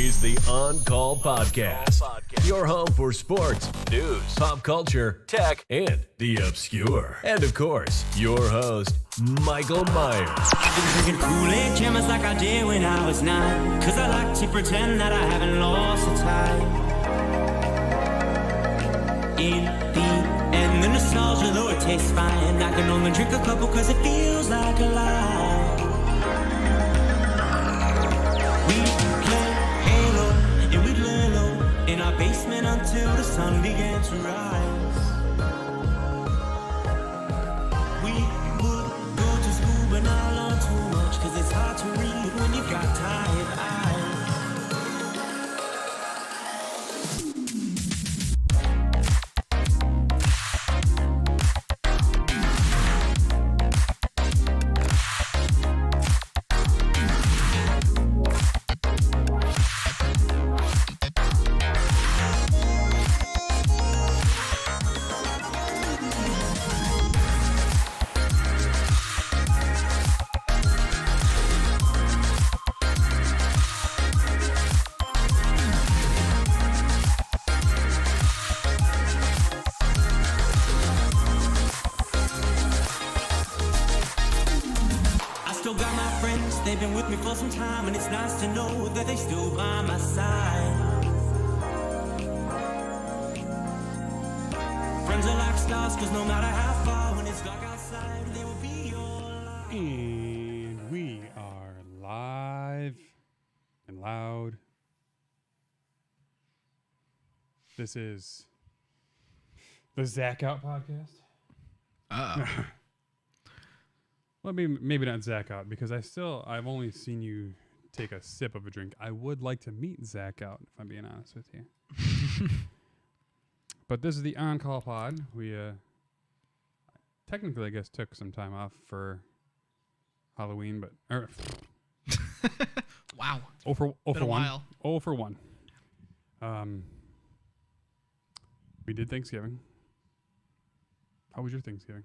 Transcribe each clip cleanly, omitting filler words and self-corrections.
is the On Call Podcast. Your home for sports, news, pop culture, tech, and the obscure. And of course, your host, Michael Myers. I've been drinking Kool-Aid Jammers like I did when I was 9. Cause I like to pretend that I haven't lost the time. In the end, the nostalgia, though it tastes fine, I can only drink a couple cause it feels like a lie. We played Halo and we'd lay low in our basement until the sun began to rise. We would go to school but not learn too much cause it's hard to read when you've got tired eyes. They've been with me for some time, and it's nice to know that they still by my side. Friends are like stars, cause no matter how far, when it's dark outside, they will be your light. And we are live and loud. This is the Zach Out podcast. Well, maybe not Zach Out, because I've only seen you take a sip of a drink. I would like to meet Zach Out, if I'm being honest with you. But this is the On-Call Pod. We technically, I guess, took some time off for Halloween, but wow. Oh for Been a 1. while. 0 for 1. We did Thanksgiving. How was your Thanksgiving?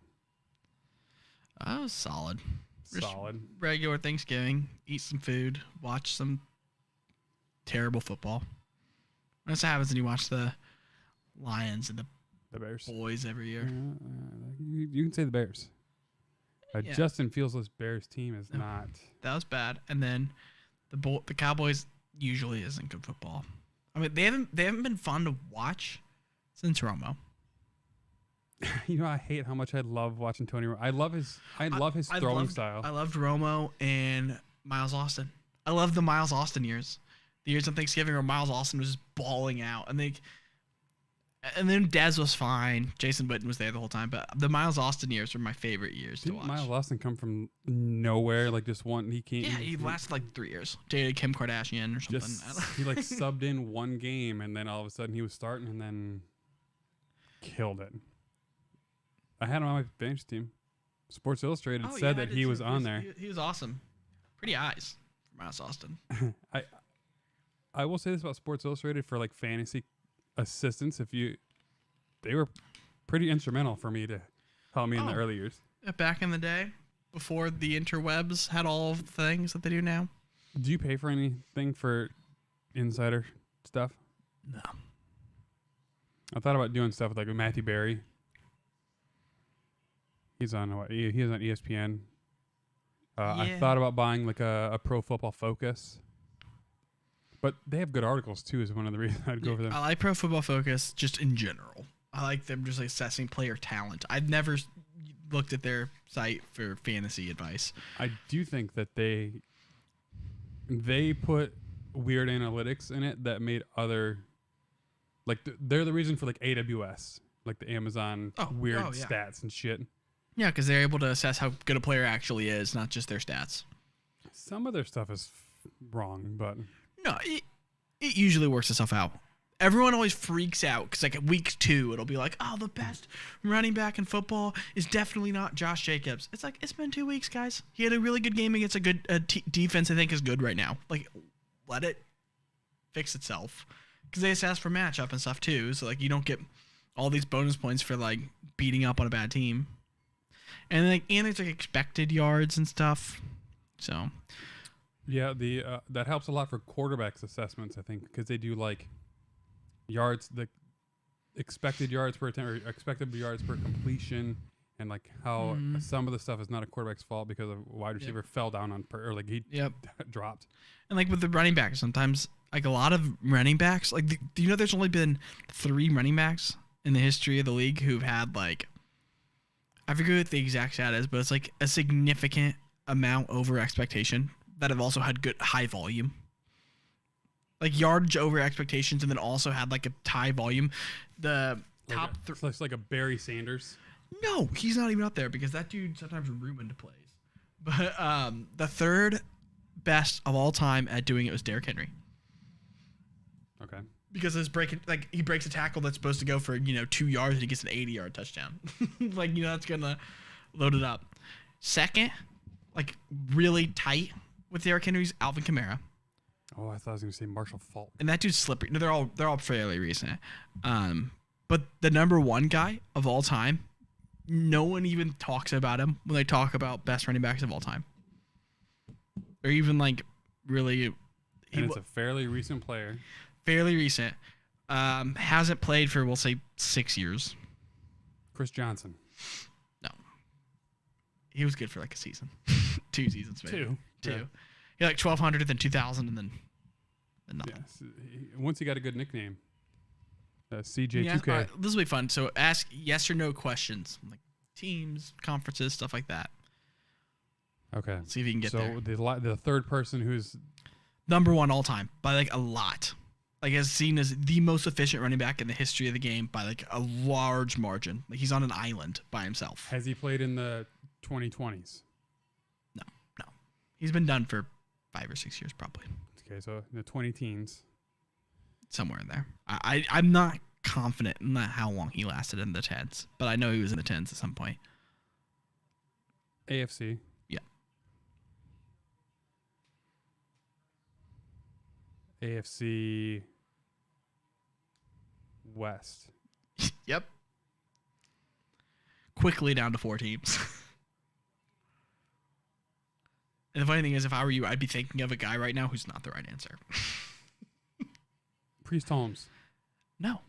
That was solid. Solid. Just regular Thanksgiving. Eat some food. Watch some terrible football. That's what happens when you watch the Lions and the Bears. boys every year. You can say the Bears. Yeah. Justin Fields' Bears team is not. That was bad. And then the Cowboys usually isn't good football. I mean, they haven't been fun to watch since Romo. You know, I hate how much I love watching Tony Romo. I love his throwing style. I loved Romo and Miles Austin. I loved the Miles Austin years. The years on Thanksgiving where Miles Austin was just balling out. And then Dez was fine. Jason Witten was there the whole time. But the Miles Austin years were my favorite years to watch. Miles Austin come from nowhere? Like just one, he came. Yeah, he lasted like 3 years. Dated Kim Kardashian or something. He like subbed in one game and then all of a sudden he was starting and then killed it. I had him on my fantasy team. Sports Illustrated said that he was on there. He was awesome. Pretty eyes for Miles Austin. I will say this about Sports Illustrated for like fantasy assistants. They were pretty instrumental for me to help me in the early years. Back in the day, before the interwebs had all of the things that they do now. Do you pay for anything for insider stuff? No. I thought about doing stuff with like Matthew Berry. He's on what? He's on ESPN. I thought about buying like a Pro Football Focus, but they have good articles too. Is one of the reasons I'd go for them. I like Pro Football Focus just in general. I like them just like assessing player talent. I've never looked at their site for fantasy advice. I do think that they put weird analytics in it that made other they're the reason for like AWS, like the Amazon weird stats and shit. Yeah, because they're able to assess how good a player actually is, not just their stats. Some of their stuff is wrong, but no, it usually works itself out. Everyone always freaks out because like at week 2, it'll be like, oh, the best running back in football is definitely not Josh Jacobs. It's like, it's been 2 weeks, guys. He had a really good game against a good defense I think is good right now. Like, let it fix itself. Because they assess for matchup and stuff too, so like you don't get all these bonus points for like beating up on a bad team. And there's like expected yards and stuff. So Yeah, the that helps a lot for quarterbacks assessments, I think, because they do like yards, the expected yards per attempt, or expected yards per completion, and like how some of the stuff is not a quarterback's fault because a wide receiver fell down on or like he dropped. And like with the running backs, sometimes like a lot of running backs, like do you know there's only been 3 running backs in the history of the league who've had like, I forget what the exact stat is, but it's like a significant amount over expectation that have also had good high volume, like yardage over expectations, and then also had like a high volume. The top So it's like a Barry Sanders. No, he's not even up there because that dude sometimes ruined plays. But the third best of all time at doing it was Derrick Henry. Okay. Because his he breaks a tackle that's supposed to go for 2 yards and he gets an 80-yard touchdown. Like that's gonna load it up. Second, like really tight with Derrick Henry's Alvin Kamara. Oh, I thought I was gonna say Marshall Faulk. And that dude's slippery. No, they're all fairly recent. But the number 1 guy of all time, no one even talks about him when they talk about best running backs of all time. Or even like really, And it's a fairly recent player. fairly recent. Hasn't played for, we'll say, 6 years. Chris Johnson. No. He was good for like a season. 2 seasons maybe. Two. Yeah. He like 1,200, then 2,000, and then nothing. Yeah. Once he got a good nickname. CJ2K. Yeah, all right, this will be fun. So ask yes or no questions, like teams, conferences, stuff like that. Okay. See if you can get there. So the third person who's Number 1 all time by like a lot. Like is seen as the most efficient running back in the history of the game by like a large margin. Like he's on an island by himself. has he played in the 2020s? No. He's been done for 5 or 6 years probably. Okay, so in the 20 teens. Somewhere in there. I'm not confident in how long he lasted in the 10s, but I know he was in the 10s at some point. AFC. Yeah. AFC West. Yep. Quickly down to 4 teams. And the funny thing is, if I were you, I'd be thinking of a guy right now who's not the right answer. Priest Holmes. No.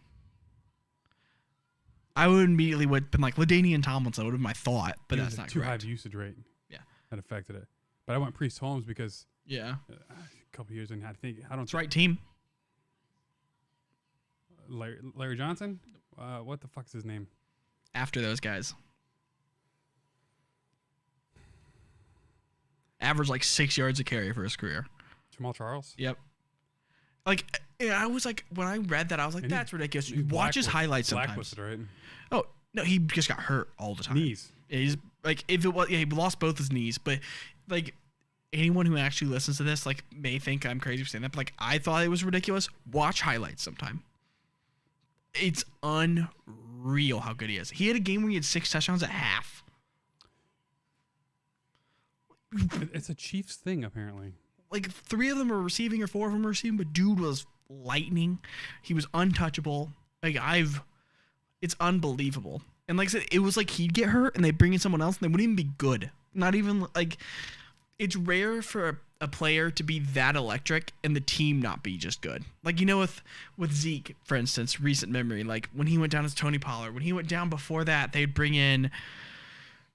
I would immediately would have been like LaDainian Tomlinson would have been my thought, but He that's was a not too high correct. of usage rate. Yeah. That affected it. But I went Priest Holmes because Yeah. a couple years in, I don't. That's right team. Larry Johnson. What the fuck's his name? After those guys. Averaged like 6 yards a carry for his career. Jamal Charles. Yep. Like, I was like, when I read that, I was like, And that's ridiculous. He's Watch his highlights sometimes. Blacklisted, right? Oh, no, he just got hurt all the time. Knees. Yeah, he's like, if it was, yeah, he lost both his knees, but like, anyone who actually listens to this, like, may think I'm crazy for saying that, but like, I thought it was ridiculous. Watch highlights sometime. It's unreal how good he is. He had a game where he had 6 touchdowns at half. It's a Chiefs thing, apparently. Like 3 of them are receiving or 4 of them are receiving, but dude was lightning. He was untouchable. Like it's unbelievable. And like I said, it was like he'd get hurt and they bring in someone else and they wouldn't even be good. Not even like, it's rare for a player to be that electric and the team not be just good. Like, with Zeke, for instance, recent memory, like when he went down as Tony Pollard, when he went down before that, they'd bring in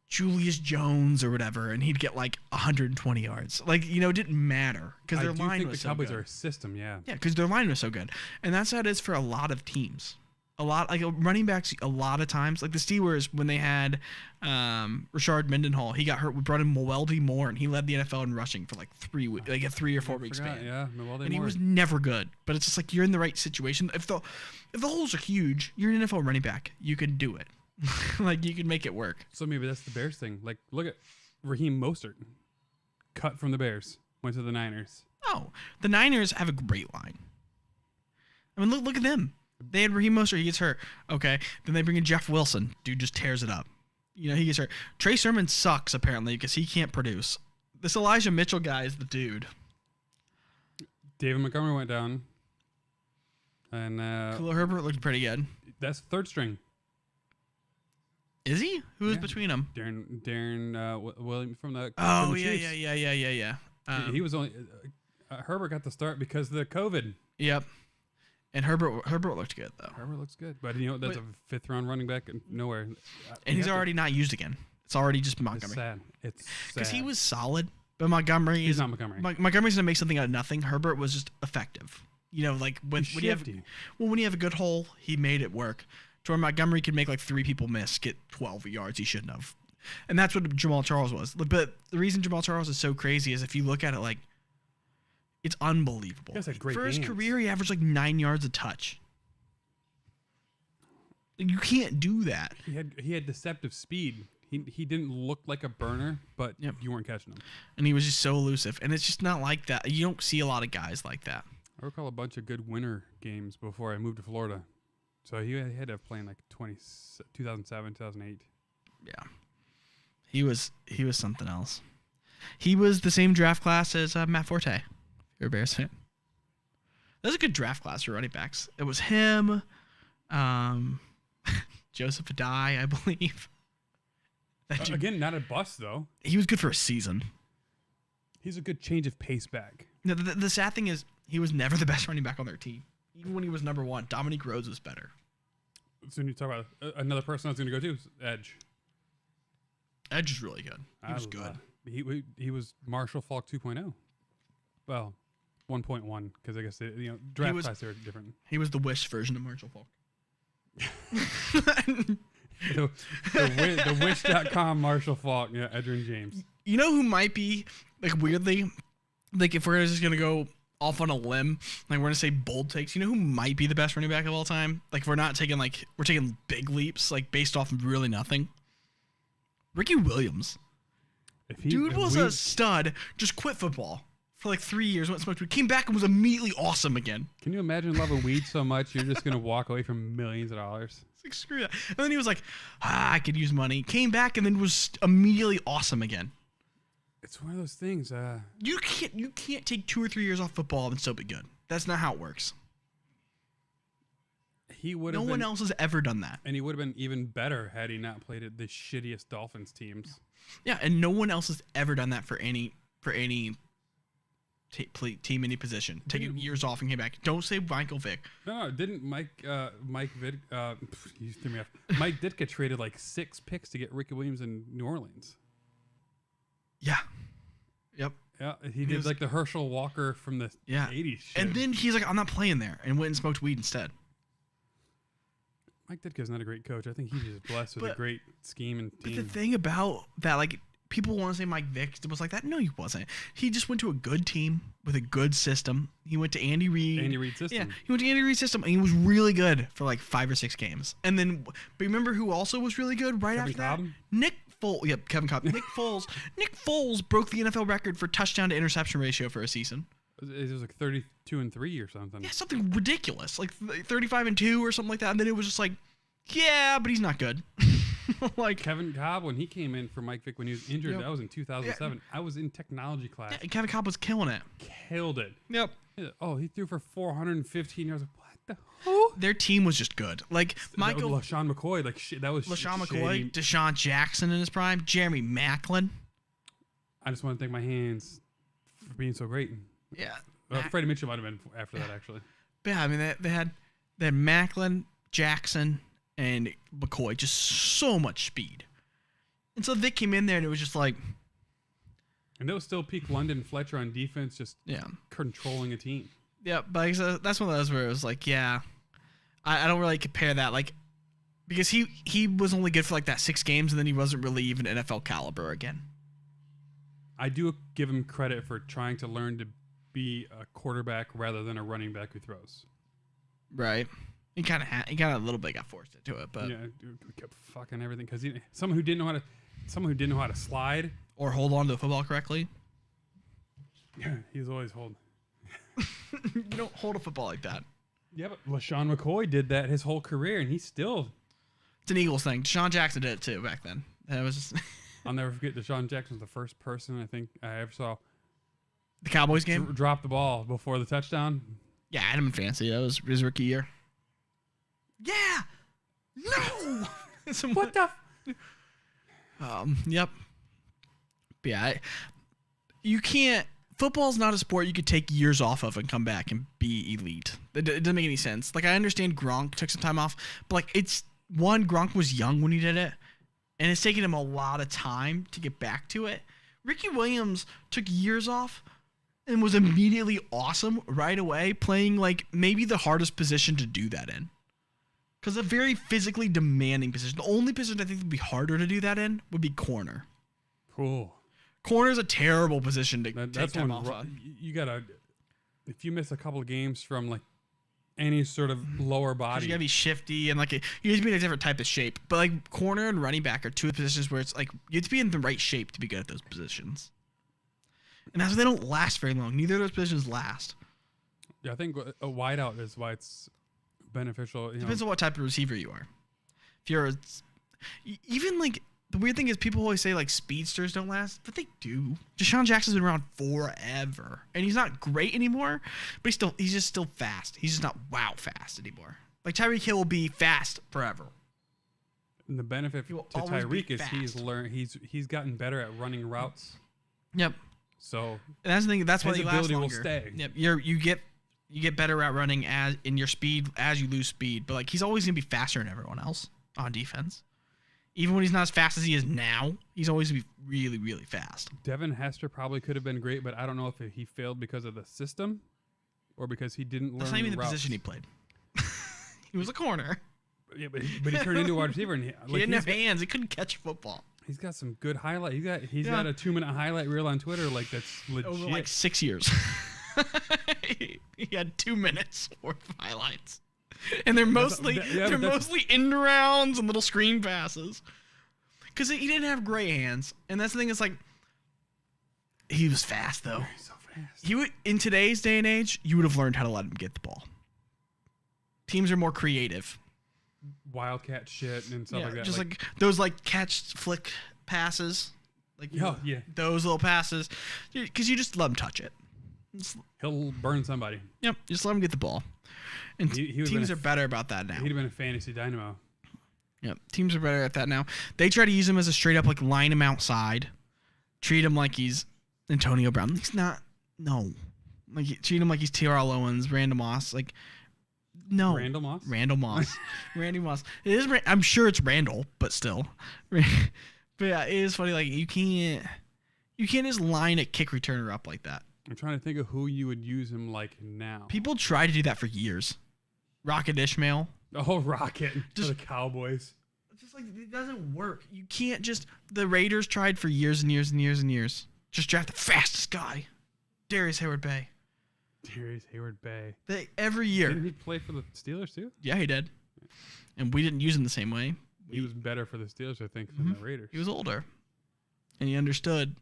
Julius Jones or whatever, and he'd get like 120 yards. Like, it didn't matter because their line was the so Cowboys good. are a system, yeah. Yeah, because their line was so good. And that's how it is for a lot of teams. A lot, like running backs, a lot of times, like the Steelers, when they had Rashard Mendenhall, he got hurt. We brought in Mwelde Moore, and he led the NFL in rushing for like 3 weeks, like a 3 or 4 week span. Yeah, Mwelde And he Moore. was never good. But it's just like you're in the right situation. If the holes are huge, you're an NFL running back. You can do it. Like, you can make it work. So maybe that's the Bears thing. Like, look at Raheem Mostert. Cut from the Bears. Went to the Niners. Oh, the Niners have a great line. I mean, look at them. They had Raheem Mostert. He gets hurt. Okay. Then they bring in Jeff Wilson. Dude just tears it up. He gets hurt. Trey Sermon sucks, apparently, because he can't produce. This Elijah Mitchell guy is the dude. David Montgomery went down. And Khalil Herbert looked pretty good. that's third string. Is he? Who's Yeah. between them? Darren Williams from the Oh, from the yeah, Chiefs. yeah. He was only Herbert got the start because of the COVID. Yep. And Herbert looked good though. Herbert looks good, but that's a 5th round running back and nowhere. And he's already not used again. It's already just It's Montgomery. sad. It's Because he sad. was solid, but Montgomery He's is not Montgomery. Montgomery's gonna make something out of nothing. Herbert was just effective. You know, like when He's you have shifty. when you have a good hole, he made it work. To where Montgomery could make like 3 people miss, get 12 yards he shouldn't have. And that's what Jamal Charles was. But the reason Jamal Charles is so crazy is if you look at it, like, it's unbelievable. He has, like, great For his hands. career, he averaged like 9 yards a touch. You can't do that. He had deceptive speed. He didn't look like a burner, but Yep. you weren't catching him. And he was just so elusive. And it's just not like that. You don't see a lot of guys like that. I recall a bunch of good winter games before I moved to Florida. So he had to have played in like 2007, 2008. Yeah. He was something else. He was the same draft class as Matt Forte. You're a Bears fan. That was a good draft class for running backs. It was him, Joseph Adai, I believe. Again, not a bust though. He was good for a season. He's a good change of pace back. No, the sad thing is he was never the best running back on their team. Even when he was number 1, Dominique Rhodes was better. So when you talk about another person I was going to go to, is Edge. Edge is really good. He was good. He was Marshall Falk 2.0. Well, 1.1 because I guess draft was- class are different. He was the Wish version of Marshall Falk. the Wish.com Marshall Falk, yeah, Edgerrin James. You know who might be, like, weirdly, like, if we're just going to go off on a limb, like, we're going to say bold takes, you know who might be the best running back of all time? Like, if we're not taking, like, we're taking big leaps, like, based off of really nothing. Ricky Williams. Dude was a stud, just quit football for, like, 3 years, went smoked weed, came back and was immediately awesome again. Can you imagine loving weed so much you're just going to walk away from millions of dollars? It's like, screw that. And then he was like, I could use money. Came back and then was immediately awesome again. It's one of those things. You can't take 2 or 3 years off football and still be good. That's not how it works. He would. No one else has ever done that. And he would have been even better had he not played at the shittiest Dolphins teams. Yeah, and no one else has ever done that for any team, any position. Taking years off and came back. Don't say Michael Vick. No, didn't Mike you threw me off. Mike Ditka traded like 6 picks to get Ricky Williams in New Orleans. Yeah. Yep. Yeah, he did was- like the Herschel Walker from the Yeah. 80s shit. And then he's like, I'm not playing there, and went and smoked weed instead. Mike Ditka's not a great coach. I think he's just blessed with a But- great scheme and But the team. thing about that, like, people want to say Mike Vick was like that. No, he wasn't. He just went to a good team with a good system. He went to Andy Reid. Andy Reid system. Yeah, he went to Andy Reid's system, and he was really good for like 5 or 6 games. And then, but remember who also was really good right Kevin after that? Cobb? Nick Foles. Yep, Kevin Cobb. Nick Foles. Nick Foles broke the NFL record for touchdown to interception ratio for a season. It was like 32-3 or something. Yeah, something ridiculous, like 35-2 or something like that. And then it was just like, yeah, but he's not good. Like, Kevin Cobb, when he came in for Mike Vick when he was injured, Yep. that was in 2007. I was in technology class. yeah, Kevin Cobb was killing it. Killed it. Yep. Oh, he threw for 415 yards. What the hell? Their team was just good. Like Michael LaShawn McCoy, like shit. That was LaShawn shady. McCoy, Deshaun Jackson in his prime, Jeremy Maclin. I just want to thank my hands for being so great. Yeah. Freddie Mitchell might have been after that, actually. Yeah, I mean they had Maclin, Jackson, and McCoy, just so much speed. And so Vic came in there and it was just like, And that was still peak London Fletcher on defense, just yeah. controlling a team. Yeah, but that's one of those where it was like, yeah, I don't really compare that, like, because he was only good for like that 6 games and then he wasn't really even NFL caliber again. I do give him credit for trying to learn to be a quarterback rather than a running back who throws. Right. He kind of a little bit got forced into it, but Yeah, dude, we kept fucking everything because someone who didn't know how to slide. or hold on to the football correctly. Yeah, he was always holding. You don't hold a football like that. Yeah, but LaShawn McCoy did that his whole career, and he's still. It's an Eagles thing. Deshaun Jackson did it too back then. That was just I'll never forget Deshaun Jackson was the first person I think I ever saw the Cowboys game. drop the ball before the touchdown. Yeah, Adam and Fancy. That was his rookie year. Yeah. No. What the? Yep. But yeah, you can't football's not a sport you could take years off of and come back and be elite. It doesn't make any sense. Like, I understand Gronk took some time off, but like, Gronk was young when he did it, and it's taken him a lot of time to get back to it. Ricky Williams took years off and was immediately awesome right away, playing like maybe the hardest position to do that in. Because a very physically demanding position. The only position I think would be harder to do that in would be corner. Cool. Corner's a terrible position to take That's time one. off on. You gotta, if you miss a couple of games from like any sort of lower body, You gotta be shifty and like you have to be in a different type of shape. But like corner and running back are two positions where it's like you have to be in the right shape to be good at those positions. And that's why they don't last very long. Neither of those positions last. yeah, I think a wideout is why it's beneficial. Depends on what type of receiver you are. If you're even like the weird thing is people always say like speedsters don't last, but they do. Deshaun Jackson's been around forever, and he's not great anymore, but he's just still fast. He's just not wow fast anymore. Like Tyreek Hill will be fast forever. And the benefit He to will always be Tyreek is he's gotten better at running routes. Yep. So And that's the thing. That's why his he lasts ability will longer. stay. Yep. You get better at running as in your speed as you lose speed, but like he's always gonna be faster than everyone else on defense. Even when he's not as fast as he is now, he's always gonna be really, really fast. Devin Hester probably could have been great, but I don't know if he failed because of the system or because he didn't learn That's not even the routes. position he played. He was a corner. Yeah, but he turned into a wide receiver, and He didn't have hands. He couldn't catch a football. he's got some good highlight. He's Yeah. got a 2-minute highlight reel on Twitter that's legit. Over like 6 years. He had 2 minutes worth of highlights. And they're mostly end rounds and little screen passes. Because he didn't have great hands. And that's the thing, is like he was fast though. He's so fast. He would, in today's day and age, you would have learned how to let him get the ball. Teams are more creative. Wildcat shit and stuff like that. Just like those like catch flick passes. Like yeah. those little passes. Because you just let him touch it. He'll burn somebody. Yep, just let him get the ball. And He would've teams been are better about that now. He'd have been a fantasy dynamo. Yep, teams are better at that now. They try to use him as a straight up like line him outside, treat him like he's Antonio Brown. He's not. No, like treat him like he's T.R.L. Owens, Randall Moss. Like no, Randall Moss? Randall Moss, Randy Moss. It is. I'm sure it's Randall, but still. But yeah, it is funny. Like you can't just line a kick returner up like that. I'm trying to think of who you would use him like now. People try to do that for years. Rocket Ishmael. Oh, Rocket for Just- the Cowboys. It's just like it doesn't work. You can't just. The Raiders tried for years and years and years and years. Just draft the fastest guy, Darius Hayward-Bay. Darius Hayward-Bay. Every Didn't year. he play for the Steelers too? Yeah, he did. And we didn't use him the same way. He was better for the Steelers, I think, than the Raiders. He was older, and he understood.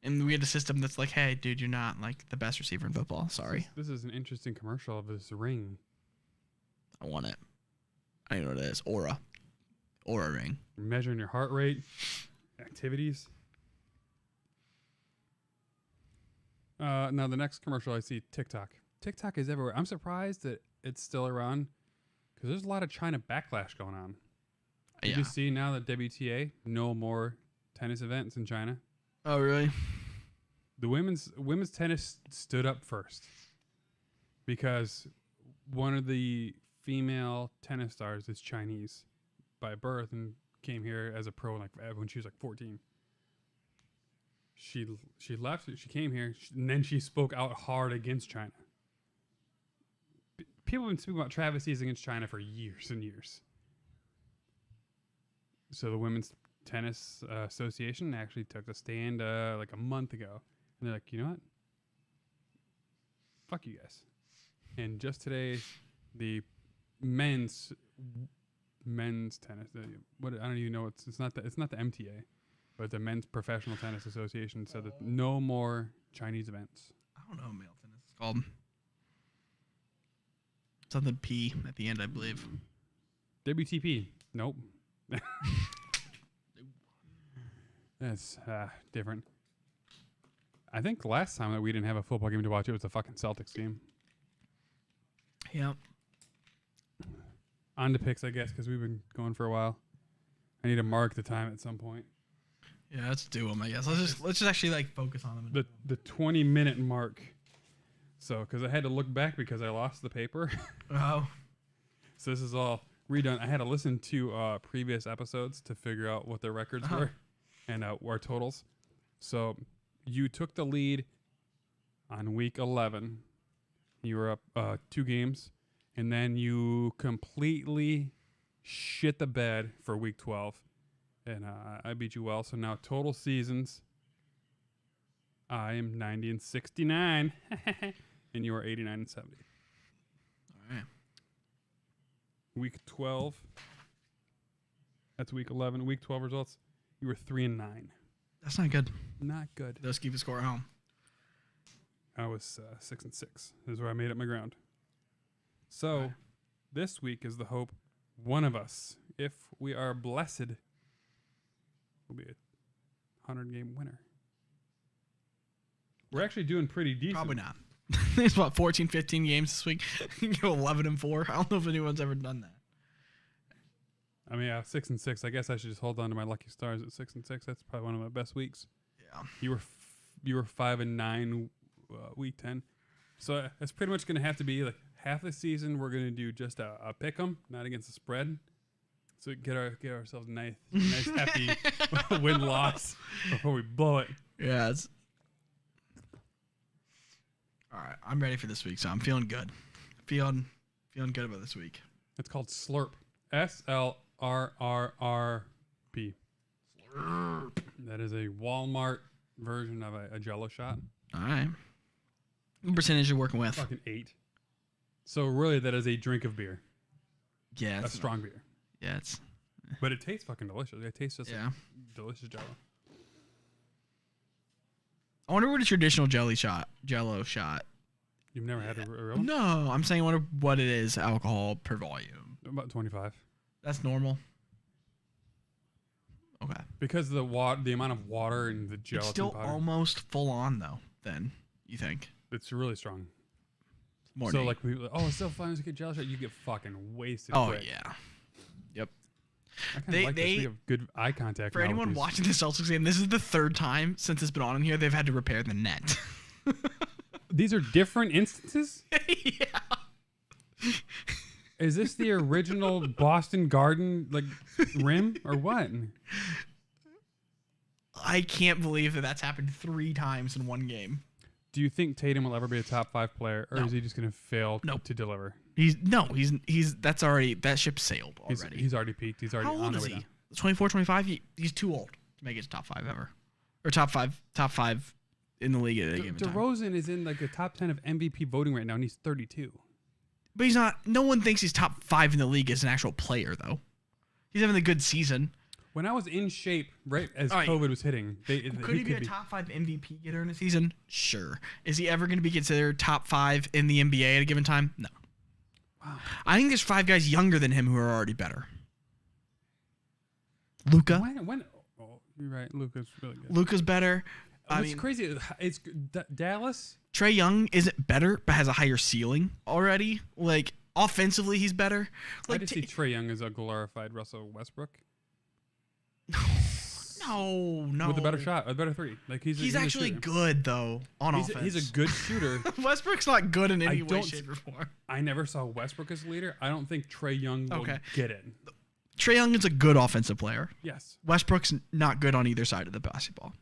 And we had a system that's like, hey, dude, you're not like the best receiver in football. Sorry, This is an interesting commercial of this ring. I want it. I don't know what it is. Aura ring. You're measuring your heart rate, activities. Now the next commercial I see, TikTok. TikTok is everywhere. I'm surprised that it's still around because there's a lot of China backlash going on. Did you see now that WTA, no more tennis events in China? Oh, really? The women's tennis stood up first because one of the female tennis stars is Chinese by birth and came here as a pro like when she was like 14. She left. She came here and then she spoke out hard against China. People have been speaking about travesties against China for years and years. So the Women's Tennis Association actually took a stand like a month ago. And they're like, you know what? Fuck you guys. And just today, the men's tennis. I don't even know. It's not the MTA, but the Men's Professional Tennis Association said that no more Chinese events. I don't know what male tennis is called. Something P at the end, I believe. WTP. Nope. That's different. I think the last time that we didn't have a football game to watch, it was the fucking Celtics game. Yep. On to picks, I guess, because we've been going for a while. I need to mark the time at some point. Yeah, let's do them. I guess let's just actually like focus on them. The 20-minute mark. So, because I had to look back because I lost the paper. Oh, So this is all redone. I had to listen to previous episodes to figure out what the records were and our totals. So you took the lead on week 11. You were up 2 games, and then you completely shit the bed for week 12, and I beat you well. So now total seasons, I am 90-69, and you are 89-70. all right. Week 12. That's week 11. Week 12 results. You were 3-9. That's not good. Not good. Let's keep the score at home. I was 6-6. This is where I made up my ground. So, this week is the hope one of us, if we are blessed, will be a 100-game winner. We're actually doing pretty decent. Probably not. There's what 14, 15 games this week. You go 11-4. I don't know if anyone's ever done that. I mean, 6-6. I guess I should just hold on to my lucky stars at 6-6. That's probably one of my best weeks. Yeah. You were 5-9 week 10. So that's pretty much going to have to be like half the season. We're going to do just a pick 'em, not against the spread. So get ourselves a nice happy win loss before we blow it. Yeah. All right. I'm ready for this week, so I'm feeling good. Feeling good about this week. It's called Slurp. SLRRRP. Slurp. That is a Walmart version of a Jello shot. All right. What percentage you're working with? Fucking 8. So really, that is a drink of beer. Yeah. A strong beer. Yeah, it's. But it tastes fucking delicious. It tastes just like delicious Jello. I wonder what a traditional Jello shot. You've never had a real one? No, I'm saying I wonder what it is alcohol per volume. About 25. That's normal. Okay. Because the amount of water and the gelatin It's still powder, almost full on though. Then you think it's really strong. more? So like, it's so fun to get Jello shot. You get fucking wasted. Oh quick. yeah. Yep. I kind of like this. We have good eye contact. For now with anyone these. watching the Celtics game, this is the third time since it's been on in here they've had to repair the net. These are different instances. Yeah. Is this the original Boston Garden rim or what? I can't believe that's happened 3 times in one game. Do you think Tatum will ever be a top 5 player, or No. is he just going to fail Nope. to deliver? He's that's already that ship sailed already. He's already peaked. He's already How on old the is way he? down. 24, 25? He's too old to make it to top 5 ever. Or top five in the league at any given time. DeRozan is in the top 10 of MVP voting right now, and he's 32. But he's not. No one thinks he's top 5 in the league as an actual player, though. He's having a good season. When I was in shape, right as All right. COVID was hitting, Could he be a top 5 MVP getter in a season? Sure. Is he ever going to be considered top 5 in the NBA at a given time? No. Wow. I think there's 5 guys younger than him who are already better. Luka. When? Oh, you're right. Luka's really good. Luka's better. What's crazy? It's Dallas. Trae Young isn't better, but has a higher ceiling already. Like offensively, he's better. I Like just see Trae Young as a glorified Russell Westbrook no. with a better shot, a better 3. Like he's a actually shooter. good though on offense. He's a good shooter. Westbrook's not good in any way, don't- shape, or form. I never saw Westbrook as a leader. I don't think Trae Young will Okay. get it. Trae Young is a good offensive player. Yes, Westbrook's not good on either side of the basketball.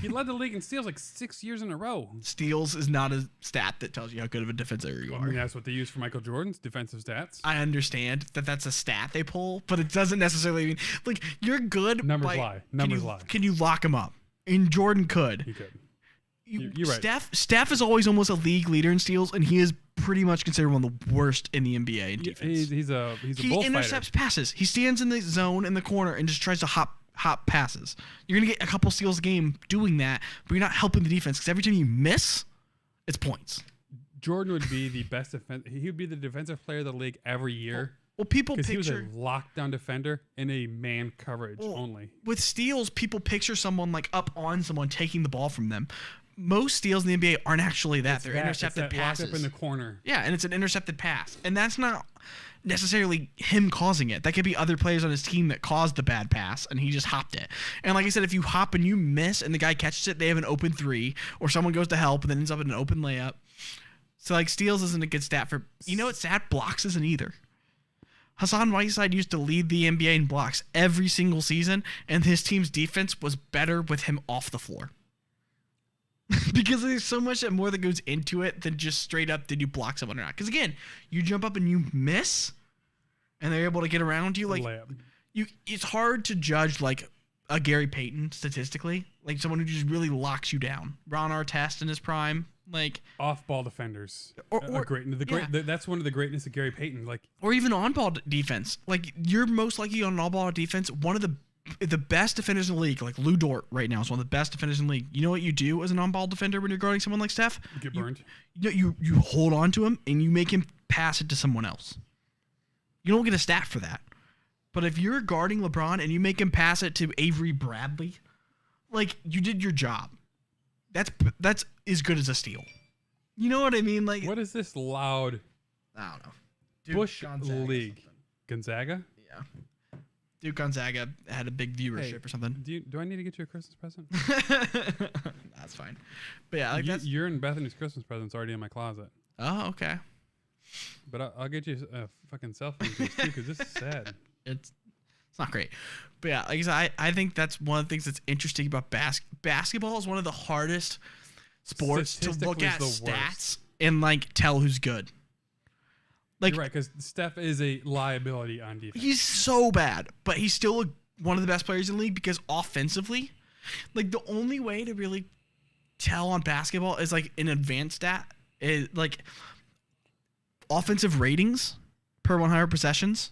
he led the league in steals 6 years in a row. Steals is not a stat that tells you how good of a defender you I are. mean, that's what they use for Michael Jordan's defensive stats. I understand that that's a stat they pull, but it doesn't necessarily mean like you're good. Numbers by- lie. Numbers can you, lie. Can you lock him up? And Jordan could. He could. You're right. Steph is always almost a league leader in steals, and he is pretty much considered one of the worst in the NBA in defense. He's a He bullfighter. intercepts passes. He stands in the zone in the corner and just tries to hop passes. You're gonna get a couple steals a game doing that, but you're not helping the defense because every time you miss, it's points. Jordan would be the best he would be the defensive player of the league every year Well, people because he was a picture lockdown defender in a man coverage only. with steals. People picture someone like up on someone taking the ball from them. Most steals in the NBA aren't actually that. They're intercepted It's that passes. lock up in the corner. Yeah, and it's an intercepted pass, and that's not necessarily him causing it. That could be other players on his team that caused the bad pass, and he just hopped it. And like I said, if you hop and you miss and the guy catches it, they have an open 3, or someone goes to help and then ends up in an open layup. So, like, steals isn't a good stat for... You know what stat? Blocks isn't either. Hassan Whiteside used to lead the NBA in blocks every single season, and his team's defense was better with him off the floor. Because there's so much that more that goes into it than just straight up did you block someone or not. Because, again, you jump up and you miss, and they're able to get around you. Like, it's hard to judge, like, a Gary Payton statistically. Like, someone who just really locks you down. Ron Artest in his prime. Like off-ball defenders, yeah. That's one of the greatness of Gary Payton. Like, or even on-ball defense. Like, you're most likely on an all-ball defense. One of the best defenders in the league, like Lou Dort, right now is one of the best defenders in the league. You know what you do as an on-ball defender when you're guarding someone like Steph? You get burned. You hold on to him and you make him pass it to someone else. You don't get a stat for that. But if you're guarding LeBron and you make him pass it to Avery Bradley, like, you did your job. That's as good as a steal. You know what I mean? Like, what is this loud? I don't know. Bush League, Gonzaga. Yeah, Duke Gonzaga had a big viewership or something. Do I need to get you a Christmas present? That's fine. But yeah, like your and Bethany's Christmas present's already in my closet. Oh, okay. But I'll get you a fucking cell phone case too, because this is sad. It's not great. But yeah, like I said, I think that's one of the things that's interesting about basketball is one of the hardest sports to look at stats and like tell who's good. Like, you're right, because Steph is a liability on defense. He's so bad, but he's still one of the best players in the league because offensively, like, the only way to really tell on basketball is like an advanced stat is like offensive ratings per 100 possessions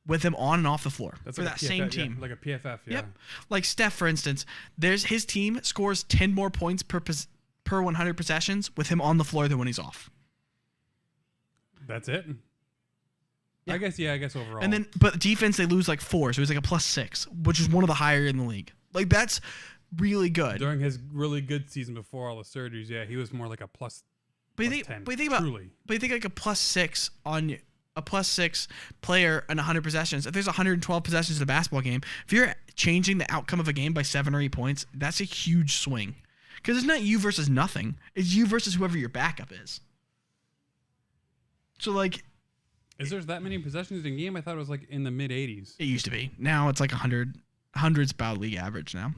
with him on and off the floor. That's for like that same team. Yeah, like a PFF, yeah. Yep. Like Steph, for instance, his team scores 10 more points per 100 possessions with him on the floor than when he's off. That's it. Yeah. I guess overall. And then, but defense, they lose like 4, so he's like a +6, which is one of the higher in the league. Like, that's really good. During his really good season before all the surgeries, yeah, he was more like a plus. But you think like a +6 on a +6 player in 100 possessions. If there's 112 possessions in a basketball game, if you're changing the outcome of a game by 7 or 8 points, that's a huge swing. Because it's not you versus nothing. It's you versus whoever your backup is. So, like... Is there that many possessions in a game? I thought it was, like, in the mid-80s. It used to be. Now it's like 100. 100's about league average now.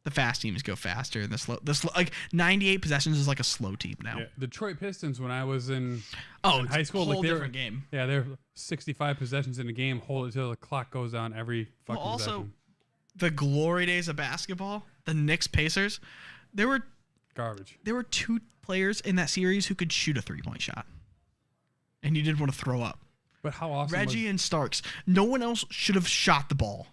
The fast teams go faster. And the slow, like, 98 possessions is like a slow team now. Yeah. Detroit Pistons, when I was in high school... It's a whole like, different game. Yeah, they're 65 possessions in a game. Hold it till the clock goes down every fucking also, possession. The glory days of basketball, the Knicks Pacers, there were garbage. There were 2 players in that series who could shoot a 3-point shot. And you didn't want to throw up. But how awesome Reggie and Starks. No one else should have shot the ball.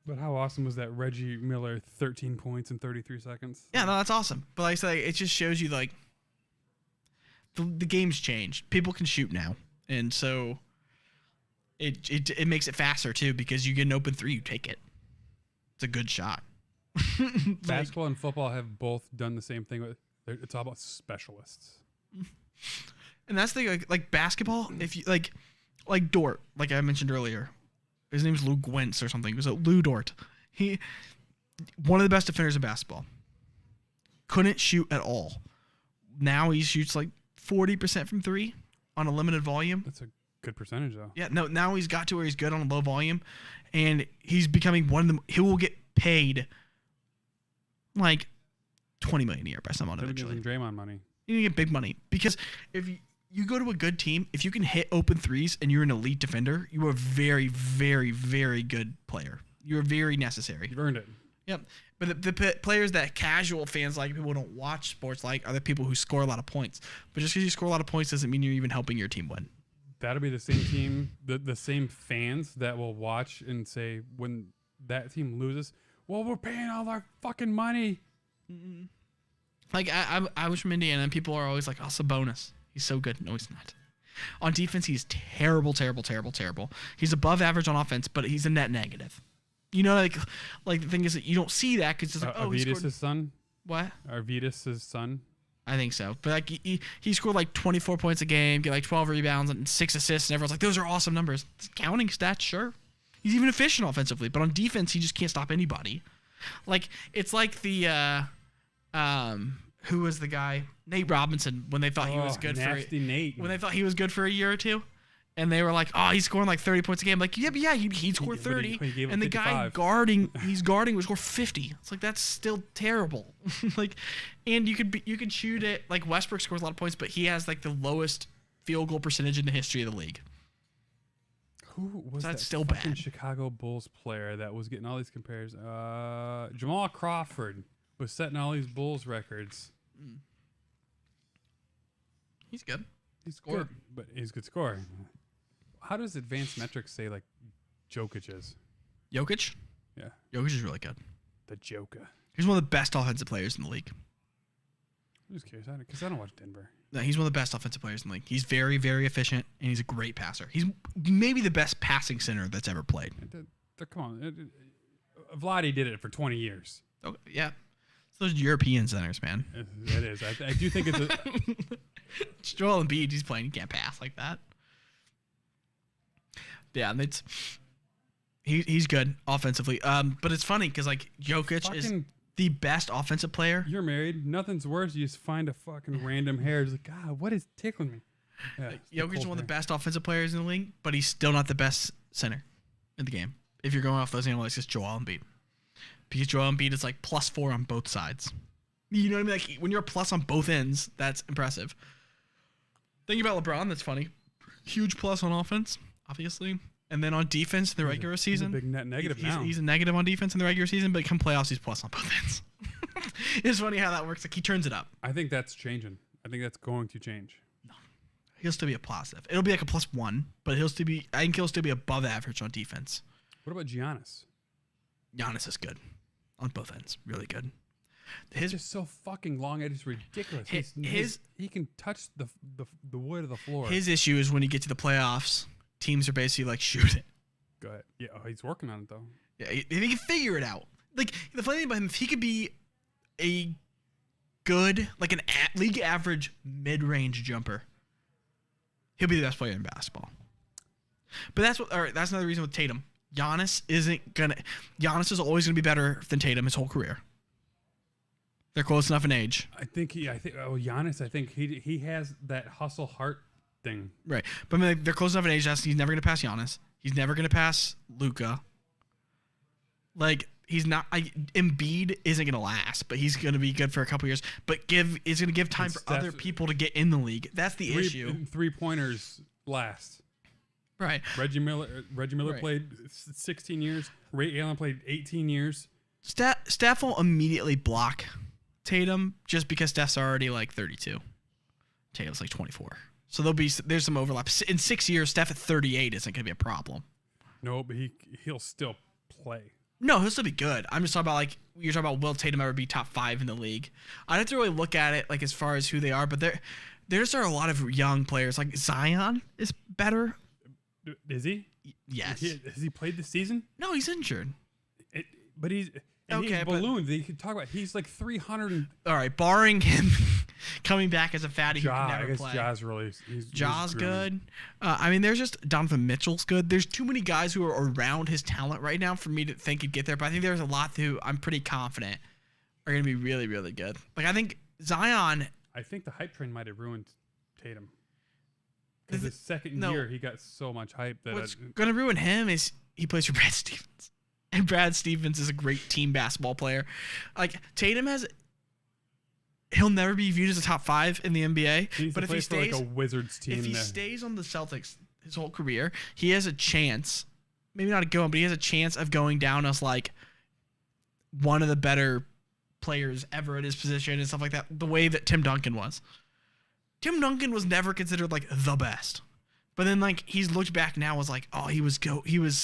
But how awesome was that Reggie Miller 13 points in 33 seconds? Yeah, no, that's awesome. But like I said, it just shows you like the game's changed. People can shoot now. And so it makes it faster too because you get an open 3, you take it. It's a good shot. Basketball and football have both done the same thing. It's all about specialists. And that's the thing, like basketball, if you like Dort, like I mentioned earlier, his name's Lou Gwentz or something. It was Lou Dort. He one of the best defenders in basketball. Couldn't shoot at all. Now he shoots like 40% from 3 on a limited volume. That's a good percentage though. Yeah, no, now he's got to where he's good on a low volume, and he's becoming one of them. He will get paid like $20 million a year by someone eventually. Draymond money. You get big money because if you go to a good team, if you can hit open 3s and you're an elite defender, you are a very, very, very good player. You're very necessary. You've earned it. Yep. But the players that casual fans like, people who don't watch sports like, are the people who score a lot of points. But just because you score a lot of points doesn't mean you're even helping your team win. That'll be the same team, the same fans that will watch and say when that team loses, well, we're paying all our fucking money. Mm-hmm. Like, I was from Indiana, and people are always like, oh, Sabonis. He's so good. No, he's not. On defense, he's terrible, terrible, terrible, terrible. He's above average on offense, but he's a net negative. You know, like the thing is that you don't see that because it's like, Arvidas' son? What? Arvidas' son? I think so. But like he scored like 24 points a game, get like 12 rebounds and 6 assists, and everyone's like, those are awesome numbers. Counting stats, sure. He's even efficient offensively, but on defense, he just can't stop anybody. Like it's like the who was the guy? Nate Robinson when they thought he was good nasty Nate. when they thought he was good for a year or two. And they were like, oh, he's scoring like 30 points a game. Like, yeah, he'd score 30. he gave him And the 55. guy he's guarding would score 50. It's like, that's still terrible. Like, and you could shoot it. Like, Westbrook scores a lot of points, but he has like the lowest field goal percentage in the history of the league. Who was That's that still fucking bad. Chicago Bulls player that was getting all these compares? Jamal Crawford was setting all these Bulls records. He's good. He's Scorer. good, but he's a good scorer. How does advanced metrics say like Jokic is? Jokic? Yeah, Jokic is really good. the Joker. He's one of the best offensive players in the league. I'm just curious because I don't watch Denver. No, he's one of the best offensive players in the league. He's very, very efficient, and he's a great passer. He's maybe the best passing center that's ever played. Come on, Vladdy did it for 20 years. Oh, yeah. It's those European centers, man. It is. I do think it's a. Joel Embiid, he's playing. He can't pass like that. Yeah, and he's good offensively. But it's funny because like Jokic is the best offensive player. You're married. Nothing's worse. You just find a fucking random hair. It's like, God, what is tickling me? Yeah, Jokic is one of the best offensive players in the league, but he's still not the best center in the game. If you're going off those analytics, it's Joel Embiid. Because Joel Embiid is like +4 on both sides. You know what I mean? Like when you're a plus on both ends, that's impressive. Thinking about LeBron, that's funny. Huge plus on offense, obviously. And then on defense in the regular season. He's a big net negative now. He's a negative on defense in the regular season, but come playoffs, he's plus on both ends. It's funny how that works. Like he turns it up. I think that's changing. I think that's going to change. He'll still be a positive. It'll be like a +1, but I think he'll still be above average on defense. What about Giannis? Giannis is good on both ends. Really good. He's just so fucking long. It is ridiculous. He can touch the wood of the floor. His issue is when you get to the playoffs, teams are basically like, shoot it. Go ahead. Yeah, he's working on it though. Yeah, if he can figure it out. Like the funny thing about him, if he could be a good, like an league average mid-range jumper, he'll be the best player in basketball. But that's another reason with Tatum. Giannis is always gonna be better than Tatum his whole career. They're close enough in age. Giannis, I think he has that hustle heart thing. Right. But I mean, like, they're close enough in age. He's never going to pass Giannis. He's never going to pass Luka. Like, he's not. Embiid isn't going to last, but he's going to be good for a couple years. But is going to give time for other people to get in the league. That's the issue. 3-pointers last. Right. Reggie Miller played 16 years. Ray Allen played 18 years. Steph will immediately block Tatum just because Steph's already like 32. Tatum's like 24. So there's some overlap. In 6 years, Steph at 38 isn't going to be a problem. No, but he'll still play. No, he'll still be good. I'm just talking about like you're talking about will Tatum ever be top 5 in the league? I'd have to really look at it like as far as who they are, but there's a lot of young players. Like Zion is better. Is he? Yes. Has he played this season? No, he's injured. But he's ballooned. They could talk about. He's like 300. All right, barring him coming back as a fatty who can never I guess play. Ja's really. Ja's good. I mean, there's just Donovan Mitchell's good. There's too many guys who are around his talent right now for me to think he'd get there. But I think there's a lot who I'm pretty confident are going to be really, really good. Like I think Zion. I think the hype train might have ruined Tatum. Because the second year he got so much hype that what's going to ruin him is he plays for Brad Stevens. And Brad Stevens is a great team basketball player. Like Tatum he'll never be viewed as a top 5 in the NBA. But if he stays like a Wizards team, if he stays on the Celtics his whole career, he has a chance. Maybe not a go, but he has a chance of going down as like one of the better players ever at his position and stuff like that. The way that Tim Duncan was. Tim Duncan was never considered like the best. But then, like, he's looked back now as like, oh, he was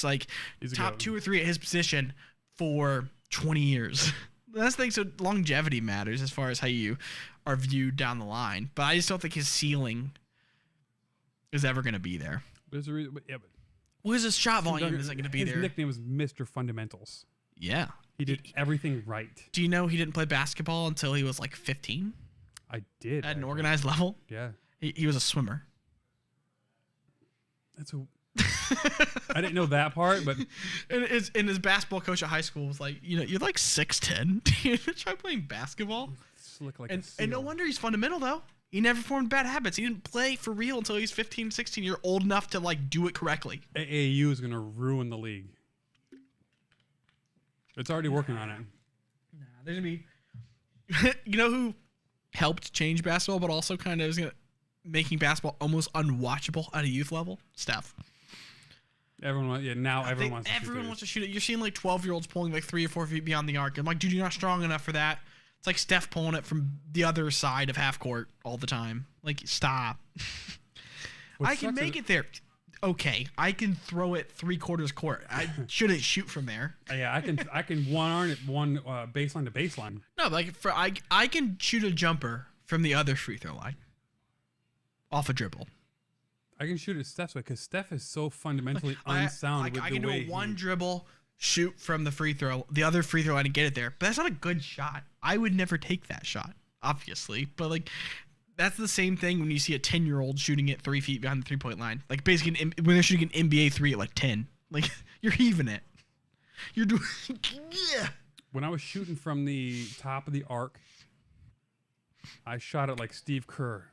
like top 2 or 3 at his position for 20 years. That's the thing. So longevity matters as far as how you are viewed down the line. But I just don't think his ceiling is ever going to be there. There's a reason. Well, his shot volume isn't going to be there. His nickname was Mr. Fundamentals. Yeah. He did everything right. Do you know he didn't play basketball until he was like 15? I did. at an actually. organized level. Yeah. He was a swimmer. That's a. I didn't know that part, but And his basketball coach at high school was like, you're like 6'10". You try playing basketball. just look like And a no seal. wonder he's fundamental, though. He never formed bad habits. He didn't play for real until he was 15, 16. You're old enough to, like, do it correctly. AAU is gonna ruin the league. It's already working on it. Nah, there's going to be... You know who helped change basketball, but also kind of is making basketball almost unwatchable at a youth level? Steph. Everyone wants. Yeah, now everyone wants. Everyone to wants to shoot it. You're seeing, like, 12-year-olds pulling, like, 3 or 4 feet beyond the arc. I'm like, dude, you're not strong enough for that. It's like Steph pulling it from the other side of half court all the time. Like, stop. What I can sucks make is- it there. Okay, I can throw it 3/4 court. I shouldn't shoot from there. Yeah, I can one arm it one baseline to baseline. No, like I can shoot a jumper from the other free throw line, off a dribble. I can shoot it Steph's way because Steph is so fundamentally I unsound with I the can do way a one dribble, shoot from the other free throw line and get it there. But that's not a good shot. I would never take that shot, obviously. But like, that's the same thing when you see a 10-year-old shooting it 3 feet behind the 3-point line. Like basically, when they're shooting an NBA 3 at like 10, like you're heaving it. You're doing, yeah. When I was shooting from the top of the arc, I shot it like Steve Kerr,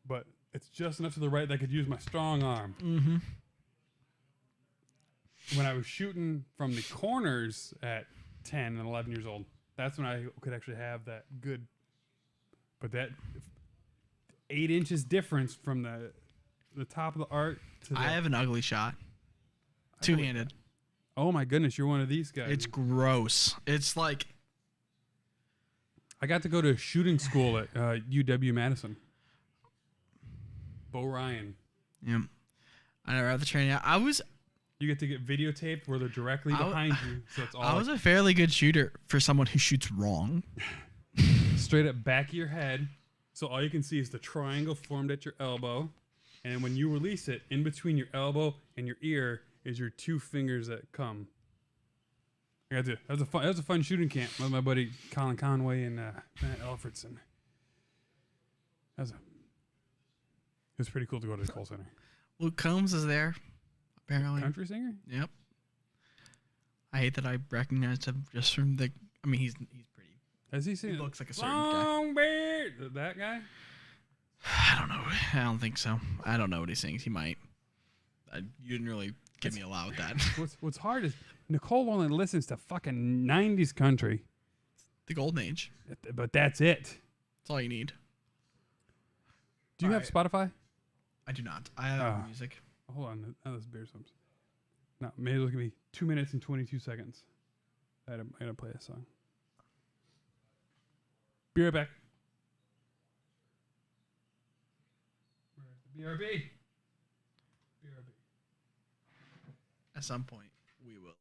but it's just enough to the right that I could use my strong arm. Mm-hmm. When I was shooting from the corners at 10 and 11 years old, that's when I could actually have that good. But that 8 inches difference from the top of the arc to the. I have an ugly shot. Two-handed. Oh my goodness, you're one of these guys. It's gross. It's like, I got to go to shooting school at UW Madison. Bo Ryan. yeah. I never had the training. You get to get videotaped where they're directly behind you, so it's all I was a fairly good shooter for someone who shoots wrong. straight up back of your head. So all you can see is the triangle formed at your elbow, and when you release it, in between your elbow and your ear is your 2 fingers that come. I got to. That was a fun shooting camp with my buddy Colin Conway and Matt Alfredson. It was pretty cool to go to the Kohl Center. Luke Combs is there, apparently. Country singer? Yep. I hate that I recognized him just from the. I mean, he's pretty. Has he seen? He looks like a certain guy. Long beard. That guy? I don't know. I don't think so. I don't know what he sings. He might. You didn't really give me a lot with that. What's hard is Nicole only listens to fucking 90s country, The Golden Age. but that's it. That's all you need. Do you have Spotify? I do not. I have music. Hold on. Now this beer sums. No, maybe it'll give me 2 minutes and 22 seconds. I gotta play a song. Be right back. Where's the BRB? BRB. At some point, we will.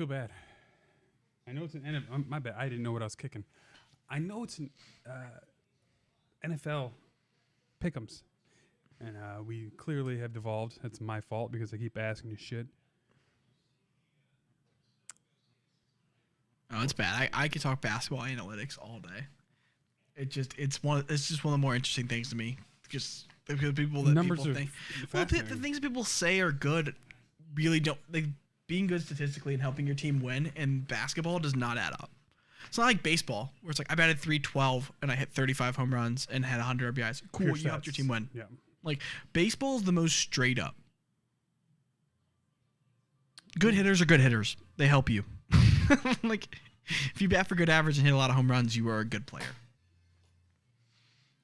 feel bad. I know it's an NFL. My bad. I didn't know what I was kicking. I know it's an NFL pick'ems, and we clearly have devolved. That's my fault because I keep asking you shit. Oh, it's bad. I could talk basketball analytics all day. It's just one of the more interesting things to me. Just because people that Numbers people are think, fascinating. the things people say are good, really don't. Like being good statistically and helping your team win in basketball does not add up. It's not like baseball where it's like I batted .312 and I hit 35 home runs and had 100 RBIs. Cool, Pure you helped your stats. team win. Yeah. Like baseball is the most straight up. Good hitters are good hitters. They help you. Like if you bat for good average and hit a lot of home runs, you are a good player.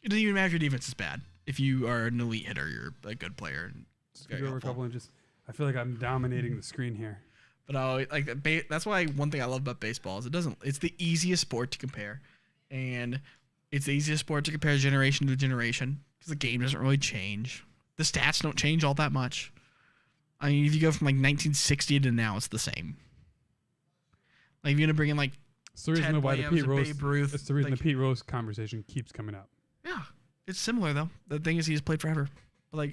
It doesn't even matter if your defense is bad. If you are an elite hitter, you're a good player. It's Scoot very over a helpful. couple inches. I feel like I'm dominating the screen here. But that's why one thing I love about baseball is it's the easiest sport to compare, and it's the easiest sport to compare generation to generation because the game doesn't really change. The stats don't change all that much. I mean, if you go from like 1960 to now, it's the same. Like if you're gonna bring in like It's the reason Ted why the Williams Pete and Rose. Babe Ruth, It's the reason like- the Pete Rose conversation keeps coming up. yeah, it's similar though. The thing is, he's played forever, but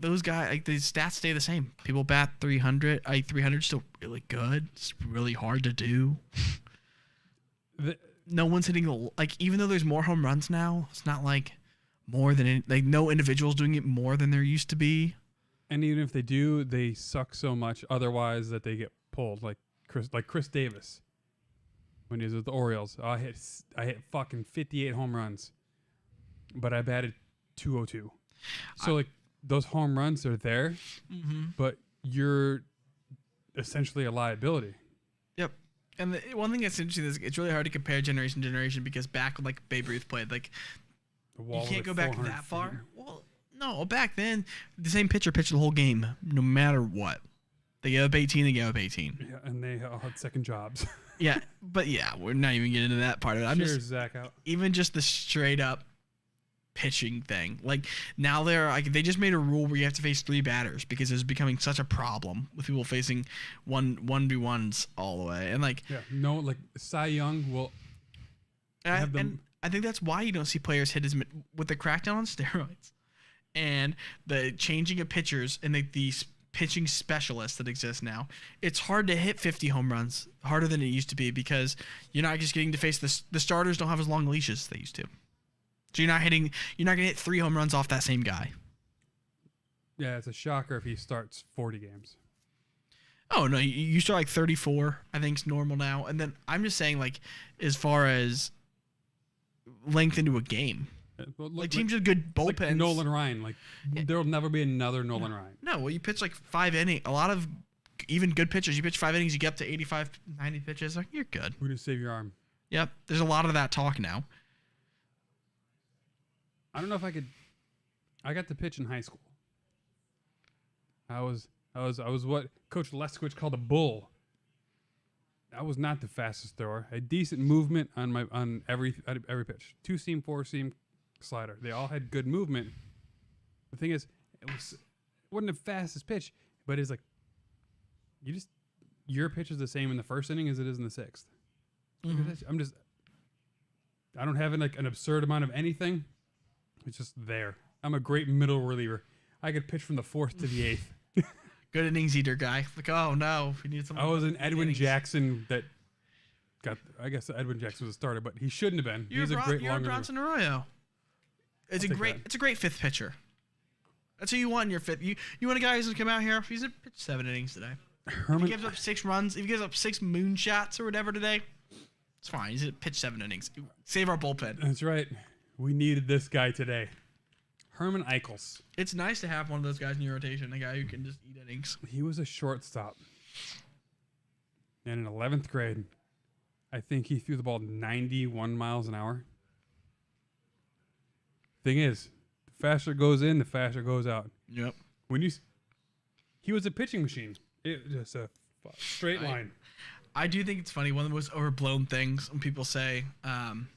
those guys, like the stats stay the same. People bat 300. 300 is still really good. It's really hard to do. No one's hitting even though there's more home runs now, it's not like more than no individual's doing it more than there used to be. And even if they do, they suck so much otherwise that they get pulled. Like Chris Davis when he was with the Orioles. I hit fucking 58 home runs, but I batted 202. So like those home runs are there, but you're essentially a liability. Yep. And the one thing that's interesting is it's really hard to compare generation to generation because back when like Babe Ruth played, like The wall you was can't like go back 400 that far. feet. Well, no, back then the same pitcher pitched the whole game, no matter what. They gave up 18, they gave up 18. Yeah, and they all had second jobs. Yeah, but yeah, we're not even getting into that part of it. I'm Cheers, just Zach out. even just the straight up pitching thing. Like now they just made a rule where you have to face 3 batters because it's becoming such a problem with people facing 1v1s all the way. And like Yeah, no, like Cy Young will. Have them- and I think that's why you don't see players hit with the crackdown on steroids and the changing of pitchers and these pitching specialists that exist now. It's hard to hit 50 home runs, harder than it used to be because you're not just getting to face the starters don't have as long leashes as they used to. So you're not gonna hit 3 home runs off that same guy. Yeah, it's a shocker if he starts 40 games. Oh no, you start like 34. I think it's normal now. And then I'm just saying like as far as length into a game, like teams with good bullpens. Like Nolan Ryan, like there will never be another Nolan Ryan. No, well you pitch like 5 innings. A lot of even good pitchers, you pitch 5 innings, you get up to 85, 90 pitches. Like you're good. We're gonna save your arm. Yep. There's a lot of that talk now. I don't know if I could. I got to pitch in high school. I was what Coach Leskowitz called a bull. I was not the fastest thrower. A decent movement on every pitch. 2-seam, 4-seam, slider. They all had good movement. The thing is, it wasn't the fastest pitch, but it's like your pitch is the same in the first inning as it is in the 6th. I don't have like an absurd amount of anything. It's just there. I'm a great middle reliever. I could pitch from the 4th to the 8th. Good innings eater guy. Like, oh no, we need someone. I was an Edwin innings. Jackson that got. I guess Edwin Jackson was a starter, but he shouldn't have been. You're He's a great you're long reliever. Bronson Arroyo. It's I'll a take great. that. It's a great 5th pitcher. That's who you want in your 5th. You want a guy who's gonna come out here. He's gonna pitch 7 innings today. If he Herman, gives up 6 runs, if he gives up 6 moonshots or whatever today, it's fine. He's gonna pitch 7 innings. Save our bullpen. that's right. We needed this guy today. Herman Eichels. It's nice to have one of those guys in your rotation, a guy who can just eat innings. He was a shortstop. And in 11th grade, I think he threw the ball 91 miles an hour. Thing is, the faster it goes in, the faster it goes out. Yep. He was a pitching machine. It was just a straight line. I do think it's funny. One of the most overblown things when people say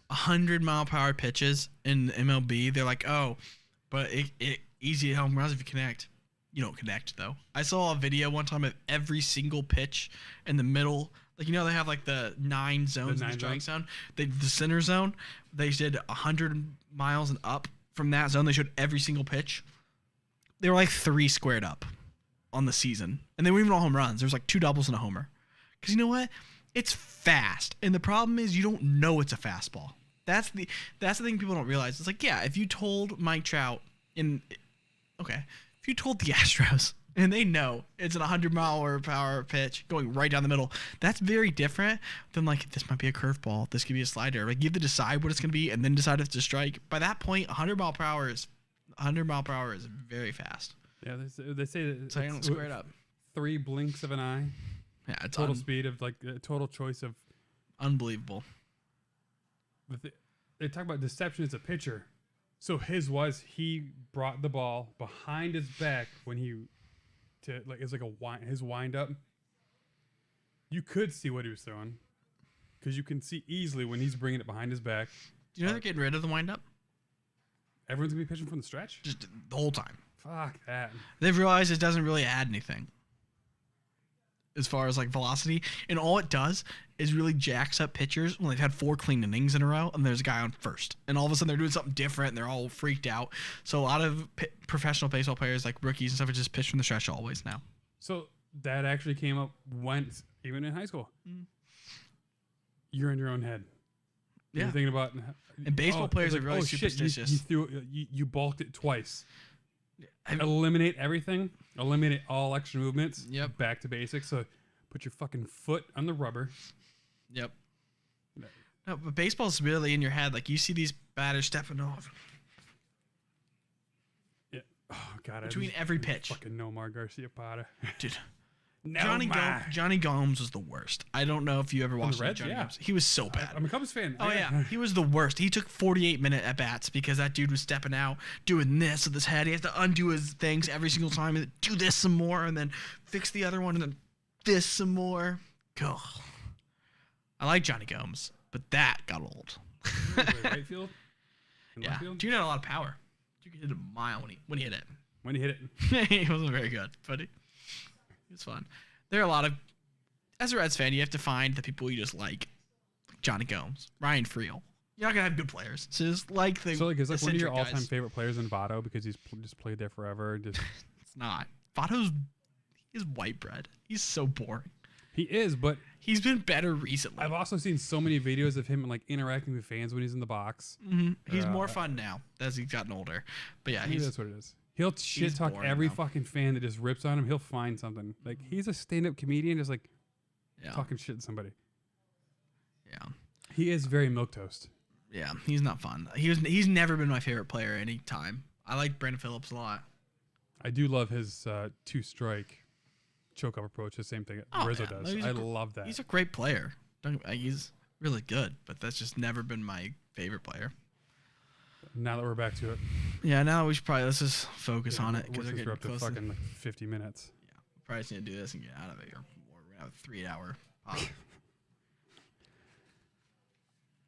100-mile-per-hour pitches in MLB, they're like, oh, but it easy home runs if you connect. You don't connect though. I saw a video one time of every single pitch in the middle. Like, you know, they have like the 9 zones in the strike zone. The center zone, they did 100 miles and up from that zone. They showed every single pitch. They were like 3 squared up on the season. And they weren't even all home runs. There was like 2 doubles and a homer. Because you know what? It's fast. And the problem is you don't know it's a fastball. That's the thing people don't realize. It's like, yeah, if you told Mike Trout if you told the Astros and they know it's an 100-mile-per-hour pitch going right down the middle, that's very different than like, this might be a curveball, this could be a slider. Like, you have to decide what it's going to be and then decide if it's a strike. By that point, 100 mile per hour is very fast. Yeah, they say that So you don't square it up. 3 blinks of an eye. Yeah, it's Total speed of like total choice of. unbelievable. They talk about deception as a pitcher. So he brought the ball behind his back when it's like his wind up. You could see what he was throwing because you can see easily when he's bringing it behind his back. Do you know they're getting rid of the windup? Everyone's gonna be pitching from the stretch. Just the whole time. Fuck that. They've realized it doesn't really add anything as far as like velocity, and all it does is really jacks up pitchers when they've had 4 clean innings in a row and there's a guy on first, and all of a sudden they're doing something different and they're all freaked out. So a lot of professional baseball players, like rookies and stuff, are just pitch from the stretch always now. So that actually came up even in high school. You're in your own head. Yeah. You're thinking about. And baseball players are really superstitious. You balked it twice. Eliminate everything. Eliminate all extra movements. Yep. Back to basics. So put your fucking foot on the rubber. Yep. No, but baseball's really in your head. Like, you see these batters stepping off Yeah. Oh god. between every pitch. Fucking Nomar Garciaparra. Dude. No, Johnny Gomes was the worst. I don't know if you ever watched Reds? Johnny Yeah. Gomes. He was so bad. I'm a Cubs fan. Oh, yeah. He was the worst. He took 48-minute at-bats because that dude was stepping out, doing this with his head. He has to undo his things every single time and do this some more and then fix the other one and then this some more. Go. I like Johnny Gomes, but that got old. Right field? And Yeah. left field? Dude had a lot of power. Dude could hit a mile when he hit it. When he hit it. He wasn't very good, but it was fun. There are a lot of, as a Reds fan, you have to find the people you just like Johnny Gomes, Ryan Friel. You're not gonna have good players. So just like the. So like, is like one of your eccentric all-time guys. favorite players in Votto because he's just played there forever. Just It's not. He's white bread. He's so boring. he is, but He's been better recently. I've also seen so many videos of him like interacting with fans when he's in the box. He's more fun now as he's gotten older. But yeah, Maybe that's what it is. He'll shit talk boring every now. fucking fan that just rips on him. He'll find something. Like, he's a stand-up comedian, just like yeah, talking shit to somebody. yeah, He is very milquetoast. yeah. He's not fun. He's never been my favorite player any time. I like Brandon Phillips a lot. I do love his 2-strike choke-up approach. The same thing Oh, Rizzo yeah. does. No, I love that. He's a great player. He's really good, but that's just never been my favorite player. Now that we're back to it, Yeah, now let's just focus on it because we're we're up getting to close. fucking like 50 minutes. Yeah, we're probably just gonna do this and get out of it. Or we're gonna have a 3-hour pod.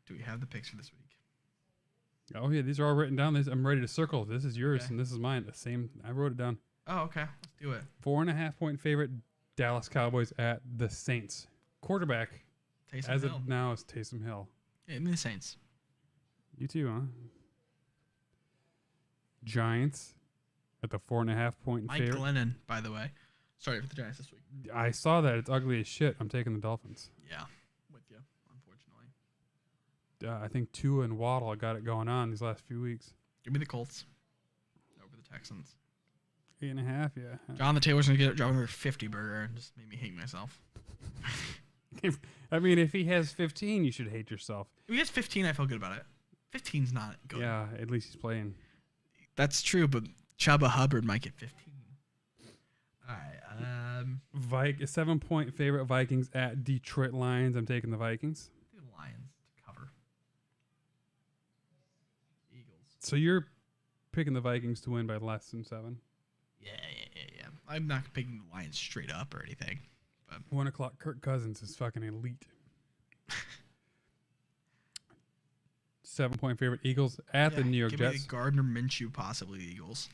Do we have the picks for this week? Oh yeah, these are all written down. I'm ready to circle. This is yours Okay. and this is mine. The same. I wrote it down. Oh, okay. Let's do it. 4.5 point favorite Dallas Cowboys at the Saints. Quarterback Taysom as Hill. of now is Taysom Hill. Yeah, give me the Saints. You too, huh? Giants at the 4.5 point Mike favorite. Glennon, by the way. Sorry for the Giants this week. I saw that. It's ugly as shit. I'm taking the Dolphins. Yeah, with you, unfortunately. I think Tua and Waddle got it going on these last few weeks. Give me the Colts over the Texans. 8.5, yeah. Jonathan Taylor's gonna get another 50 burger and just made me hate myself. I mean, if he has 15, you should hate yourself. If he gets 15, I feel good about it. 15's not good. Yeah, at least he's playing. That's true, but Chuba Hubbard might get 15. All right. 7-point favorite Vikings at Detroit Lions. I'm taking the Vikings. The Lions to cover. Eagles. So you're picking the Vikings to win by less than 7. Yeah. I'm not picking the Lions straight up or anything. 1 o'clock. Kirk Cousins is fucking elite. 7-point favorite Eagles at the New York give Jets. me the Gardner Minshew, possibly the Eagles.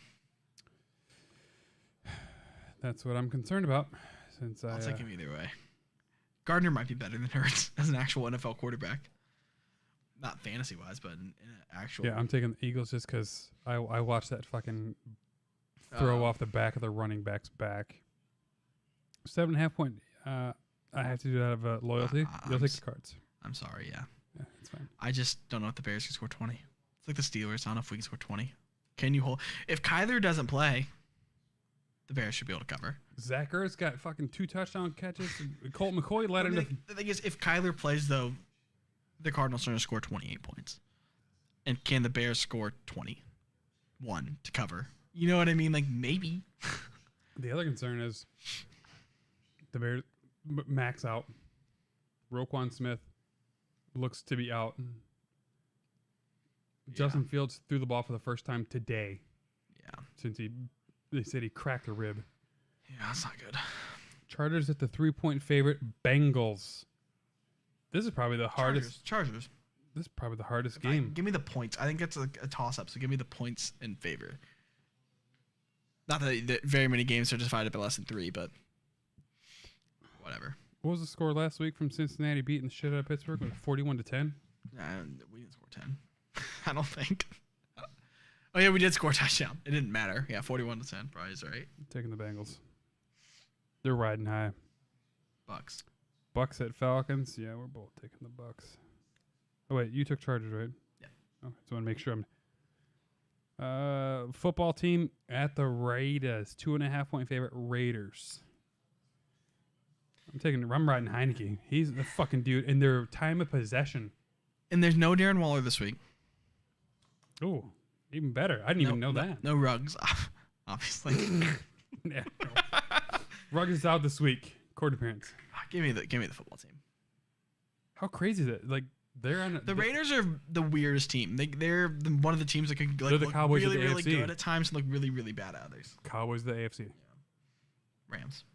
That's what I'm concerned about. Since I'll take him either way. Gardner might be better than Hurts as an actual NFL quarterback. Not fantasy-wise, but in actual... Yeah, I'm taking the Eagles just because I watched that fucking throw off the back of the running back's back. 7.5 point. I have to do that out of loyalty. You'll take the Cards. I'm sorry, yeah. Yeah, it's fine. I just don't know if the Bears can score 20. It's like the Steelers. I don't know if we can score 20. Can you hold... If Kyler doesn't play, the Bears should be able to cover. Zach Ertz got fucking 2 touchdown catches. Colt McCoy led him to... The thing is, if Kyler plays, though, the Cardinals are going to score 28 points. And can the Bears score 21 to cover? You know what I mean? Like, maybe. The other concern is the Bears max out. Roquan Smith looks to be out. Justin Fields threw the ball for the first time today. Yeah. Since they said he cracked a rib. Yeah, that's not good. Chargers at the 3-point favorite. Bengals. This is probably the hardest. Chargers. This is probably the hardest game. Give me the points. I think that's a toss-up, so give me the points in favor. Not that very many games are decided by less than 3, but whatever. What was the score last week from Cincinnati beating the shit out of Pittsburgh? Was it 41-10? We didn't score 10. I don't think. Oh, yeah, we did score a touchdown. It didn't matter. Yeah, 41-10. Probably is right. Taking the Bengals. They're riding high. Bucks. Bucks at Falcons. Yeah, we're both taking the Bucks. Oh, wait, you took Chargers, right? Yeah. Okay, so I want to make sure I'm... football team at the Raiders. 2.5 point favorite Raiders. I'm riding Heineke. He's the fucking dude in their time of possession. And there's no Darren Waller this week. Oh, even better. I didn't even know that. No Ruggs, obviously. Yeah, no. Ruggs is out this week. Court appearance. Give me the football team. How crazy is that? Like they're on the Raiders are the weirdest team. They're one of the teams that can like, they're the look Cowboys really of the really AFC. good at times and look really really bad at others. Cowboys the AFC. Rams.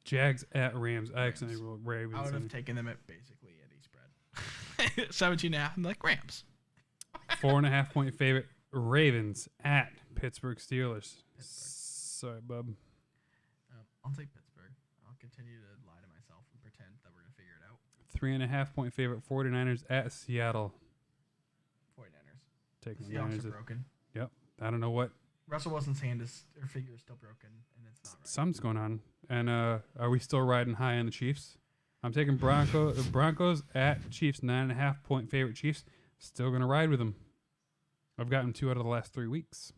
Jags at Rams. I accidentally rolled Ravens. I would have taken them at basically any spread. 17.5. I'm like Rams. 4.5 point favorite Ravens at Pittsburgh Steelers. Sorry, bub. I'll take Pittsburgh. I'll continue to lie to myself and pretend that we're gonna figure it out. 3.5 point favorite 49ers at Seattle. 49ers. Taking the Seahawks Niners. are broken. Yep. I don't know what. Russell Wilson's finger is still broken, and it's not right. Something's going on. And are we still riding high on the Chiefs? I'm taking Broncos at Chiefs. 9.5 point favorite Chiefs. Still gonna ride with them. I've gotten 2 out of the last 3 weeks.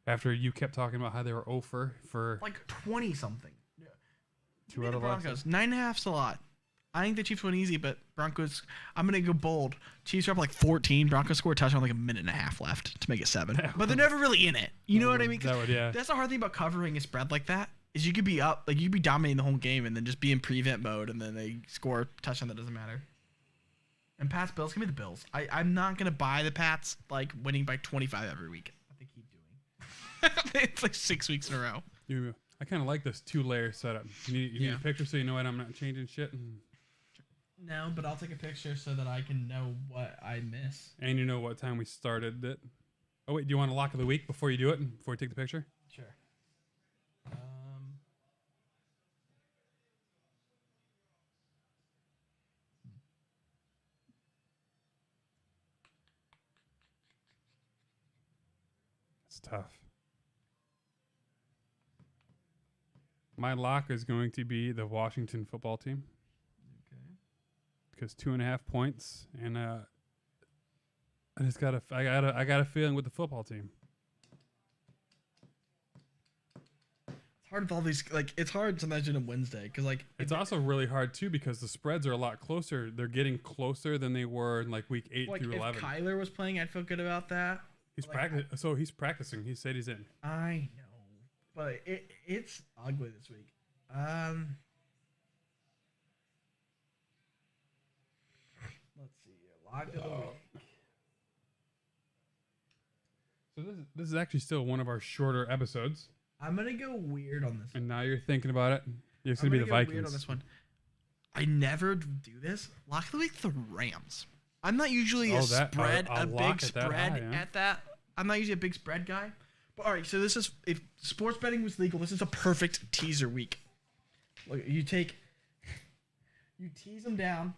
After you kept talking about how they were 0 for like 20 something. Yeah. 2 out of the last. Broncos. 9.5's a lot. I think the Chiefs win easy, but Broncos. I'm gonna go bold. Chiefs are up like 14. Broncos score a touchdown with like a minute and a half left to make it 7. But they're never really in it. You know what I mean? Yeah. That's the hard thing about covering a spread like that. Is you could be up, like you could be dominating the whole game, and then just be in prevent mode, and then they score a touchdown that doesn't matter. And Pats Bills, give me the Bills. I'm not gonna buy the Pats like winning by 25 every week. But they keep doing. It's like 6 weeks in a row. I kind of like this 2-layer setup. You need a picture so you know what I'm not changing shit. No, but I'll take a picture so that I can know what I miss. And you know what time we started it. Oh wait, do you want a lock of the week before you do it? Before you take the picture? Sure. It's tough. My lock is going to be the Washington football team. Okay. Because 2.5 points, and I got a feeling with the football team. It's hard with all these. Like, it's hard sometimes on a Wednesday because like It's also really hard too because the spreads are a lot closer. They're getting closer than they were in like week 8 through 11. If Kyler was playing, I'd feel good about that. He's he's practicing. He said he's in. I know, but it's ugly this week. Let's see here. Lock of the week. So this is actually still one of our shorter episodes. I'm gonna go weird on this. And now you're thinking about it. It's gonna be the go Vikings. Weird on this one. I never do this. Lock of the week, the Rams. I'm not usually a big spread at that. at that. I'm not usually a big spread guy, But, all right, so this is if sports betting was legal, this is a perfect teaser week. Look, you tease them down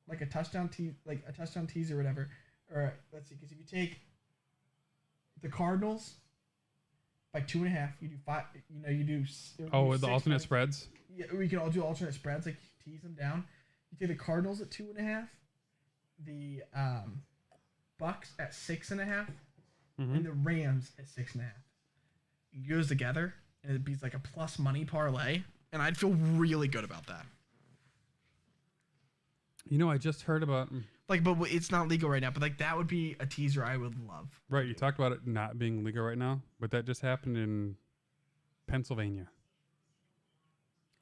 like a touchdown tease or whatever. Or let's see, because if you take the Cardinals by 2.5, you do 5. You do. With the alternate spreads. Yeah, we can all do alternate spreads. Like tease them down. You take the Cardinals at 2.5, the Bucks at 6.5, and the Rams at 6.5. It goes together, and it beats like a plus money parlay, and I'd feel really good about that. I just heard about. But it's not legal right now. But like that would be a teaser I would love. Right, you talked about it not being legal right now, but that just happened in Pennsylvania.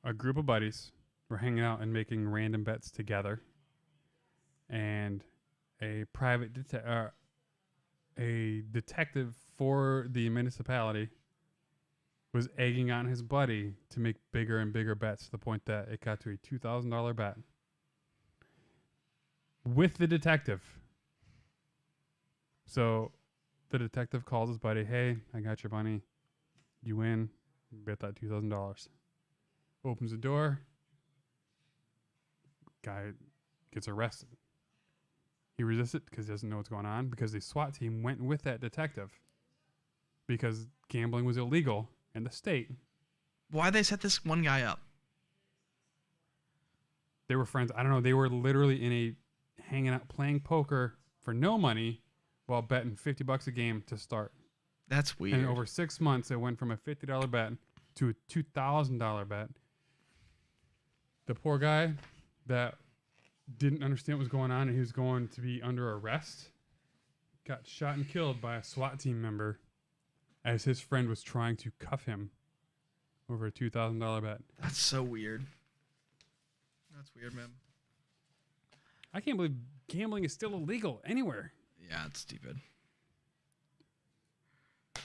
A group of buddies were hanging out and making random bets together, and a detective for the municipality was egging on his buddy to make bigger and bigger bets to the point that it got to a $2,000 bet with the detective. So the detective calls his buddy, "Hey, I got your money. You win. Bet that $2,000. Opens the door. Guy gets arrested. He resists it because he doesn't know what's going on, because the SWAT team went with that detective because gambling was illegal in the state. Why'd they set this one guy up? They were friends. I don't know. They were literally hanging out playing poker for no money while betting $50 a game to start. That's weird. And over 6 months, it went from a $50 bet to a $2,000 bet. The poor guy that didn't understand what was going on and he was going to be under arrest got shot and killed by a SWAT team member as his friend was trying to cuff him over a $2,000 bet. That's so weird. That's weird, man. I can't believe gambling is still illegal anywhere. Yeah, it's stupid.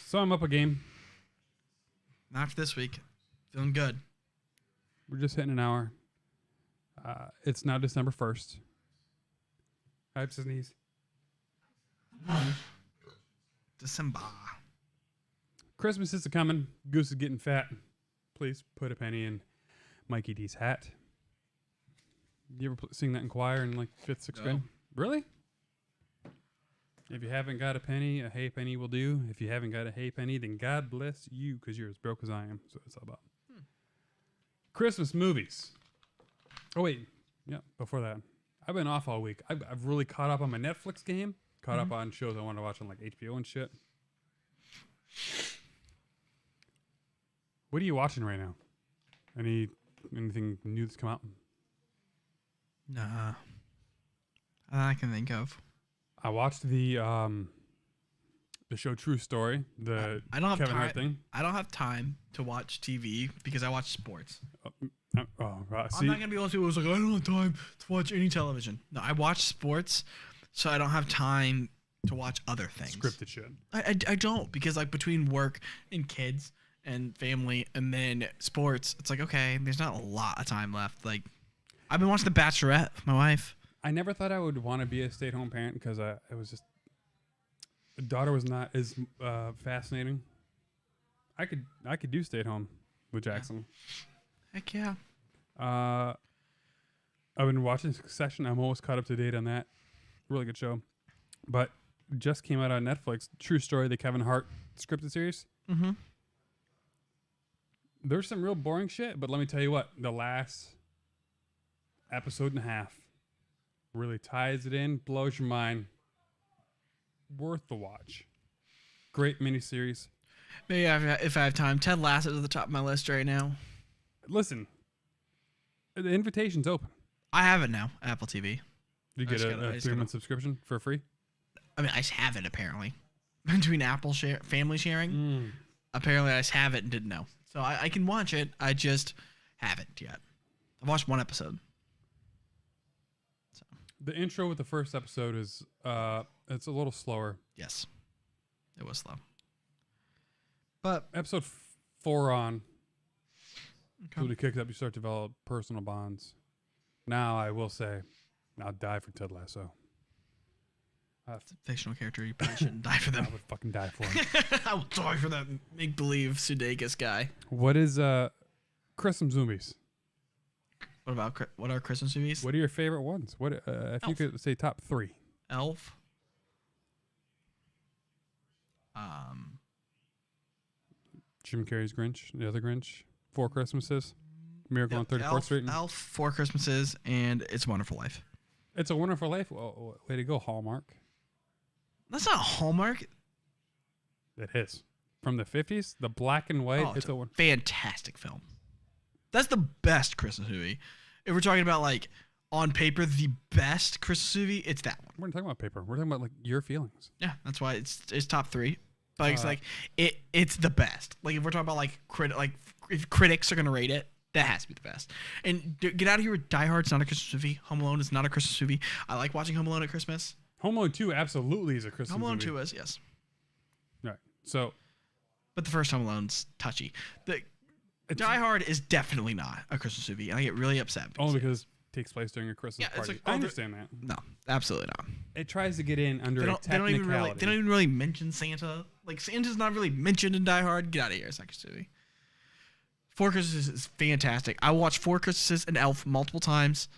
So I'm up a game. Not for this week. Feeling good. We're just hitting an hour. It's now December 1st. I have to sneeze. December. Christmas is coming. Goose is getting fat. Please put a penny in Mikey D's hat. You ever sing that in choir in like 5th, 6th grade? Really? If you haven't got a penny, a hay penny will do. If you haven't got a hay penny, then God bless you, because you're as broke as I am. So it's all about Christmas movies. Oh, wait. Yeah, before that. I've been off all week. I've really caught up on my Netflix game. Caught up on shows I want to watch on like HBO and shit. What are you watching right now? Anything new that's come out? Nah. I can think of. I watched the show True Story, the I don't have Kevin time. Hart thing. I don't have time to watch TV because I watch sports. Right. I'm not gonna be able to. It was like I don't have time to watch any television. No, I watch sports, so I don't have time to watch other things. Scripted shit. I don't, because like between work and kids and family and then sports, it's like okay, there's not a lot of time left. Like I've been watching The Bachelorette with my wife. I never thought I would want to be a stay-at-home parent because it was just the daughter was not as fascinating. I could do stay-at-home with Jackson. Heck yeah. I've been watching Succession. I'm almost caught up to date on that. Really good show. But just came out on Netflix. True Story, the Kevin Hart scripted series. Mm-hmm. There's some real boring shit, but let me tell you what. The last episode and a half really ties it in, blows your mind. Worth the watch. Great miniseries. Maybe if I have time. Ted Lasso's at the top of my list right now. Listen, the invitation's open. I have it now, Apple TV. You get a 3-month subscription for free? I mean, I just have it apparently. Between Apple family sharing, apparently I just have it and didn't know. So I can watch it. I just haven't yet. I've watched one episode. So The intro with the first episode is it's a little slower. yes, it was slow. But Episode 4 on, okay. when it kicks up, you start to develop personal bonds. Now, I will say, I'll die for Ted Lasso. It's a fictional character. You probably shouldn't die for them. I would fucking die for him. I would die for that make-believe Sudeikis guy. What is Christmas movies? What are Christmas movies? What are your favorite ones? What if you could say top 3? Elf. Jim Carrey's Grinch, the other Grinch, Four Christmases, Miracle on 34th Street. Elf, Four Christmases, and It's a Wonderful Life. It's a Wonderful Life. Oh, way to go, Hallmark. That's not Hallmark. It is. From the 50s, the black and white. Oh, it's a one. fantastic film. That's the best Christmas movie. If we're talking about like on paper the best Christmas movie, it's that one. We're not talking about paper. We're talking about like your feelings. Yeah, that's why it's top 3. But it's like it's the best. Like if we're talking about like if critics are gonna rate it, that has to be the best. And get out of here with Die Hard's not a Christmas movie. Home Alone is not a Christmas movie. I like watching Home Alone at Christmas. Home Alone 2 absolutely is a Christmas movie. Home Alone 2 is, yes. Right. So, but the first Home Alone's touchy. Die Hard is definitely not a Christmas movie, and I get really upset. Only because it takes place during a Christmas Yeah, it's party. like, I understand that. No, absolutely not. It tries to get in under a They technicality. don't even really mention Santa. Like Santa's not really mentioned in Die Hard. Get out of here, it's not a Christmas movie. Four Christmases is fantastic. I watch Four Christmases and Elf multiple times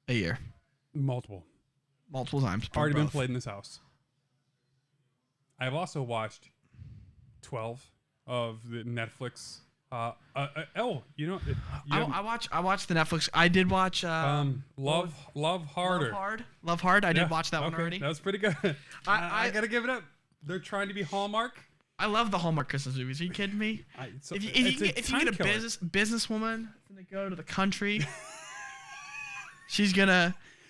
a year. Multiple Times. already been both. played in this house. I've also watched 12 of the Netflix. You know, I watch the Netflix. I did watch Love Harder. Love Hard. I Yeah, did watch that one okay, already. That was pretty good. I gotta give it up. They're trying to be Hallmark. I love the Hallmark Christmas movies. Are you kidding me? If you get a businesswoman to go to the country,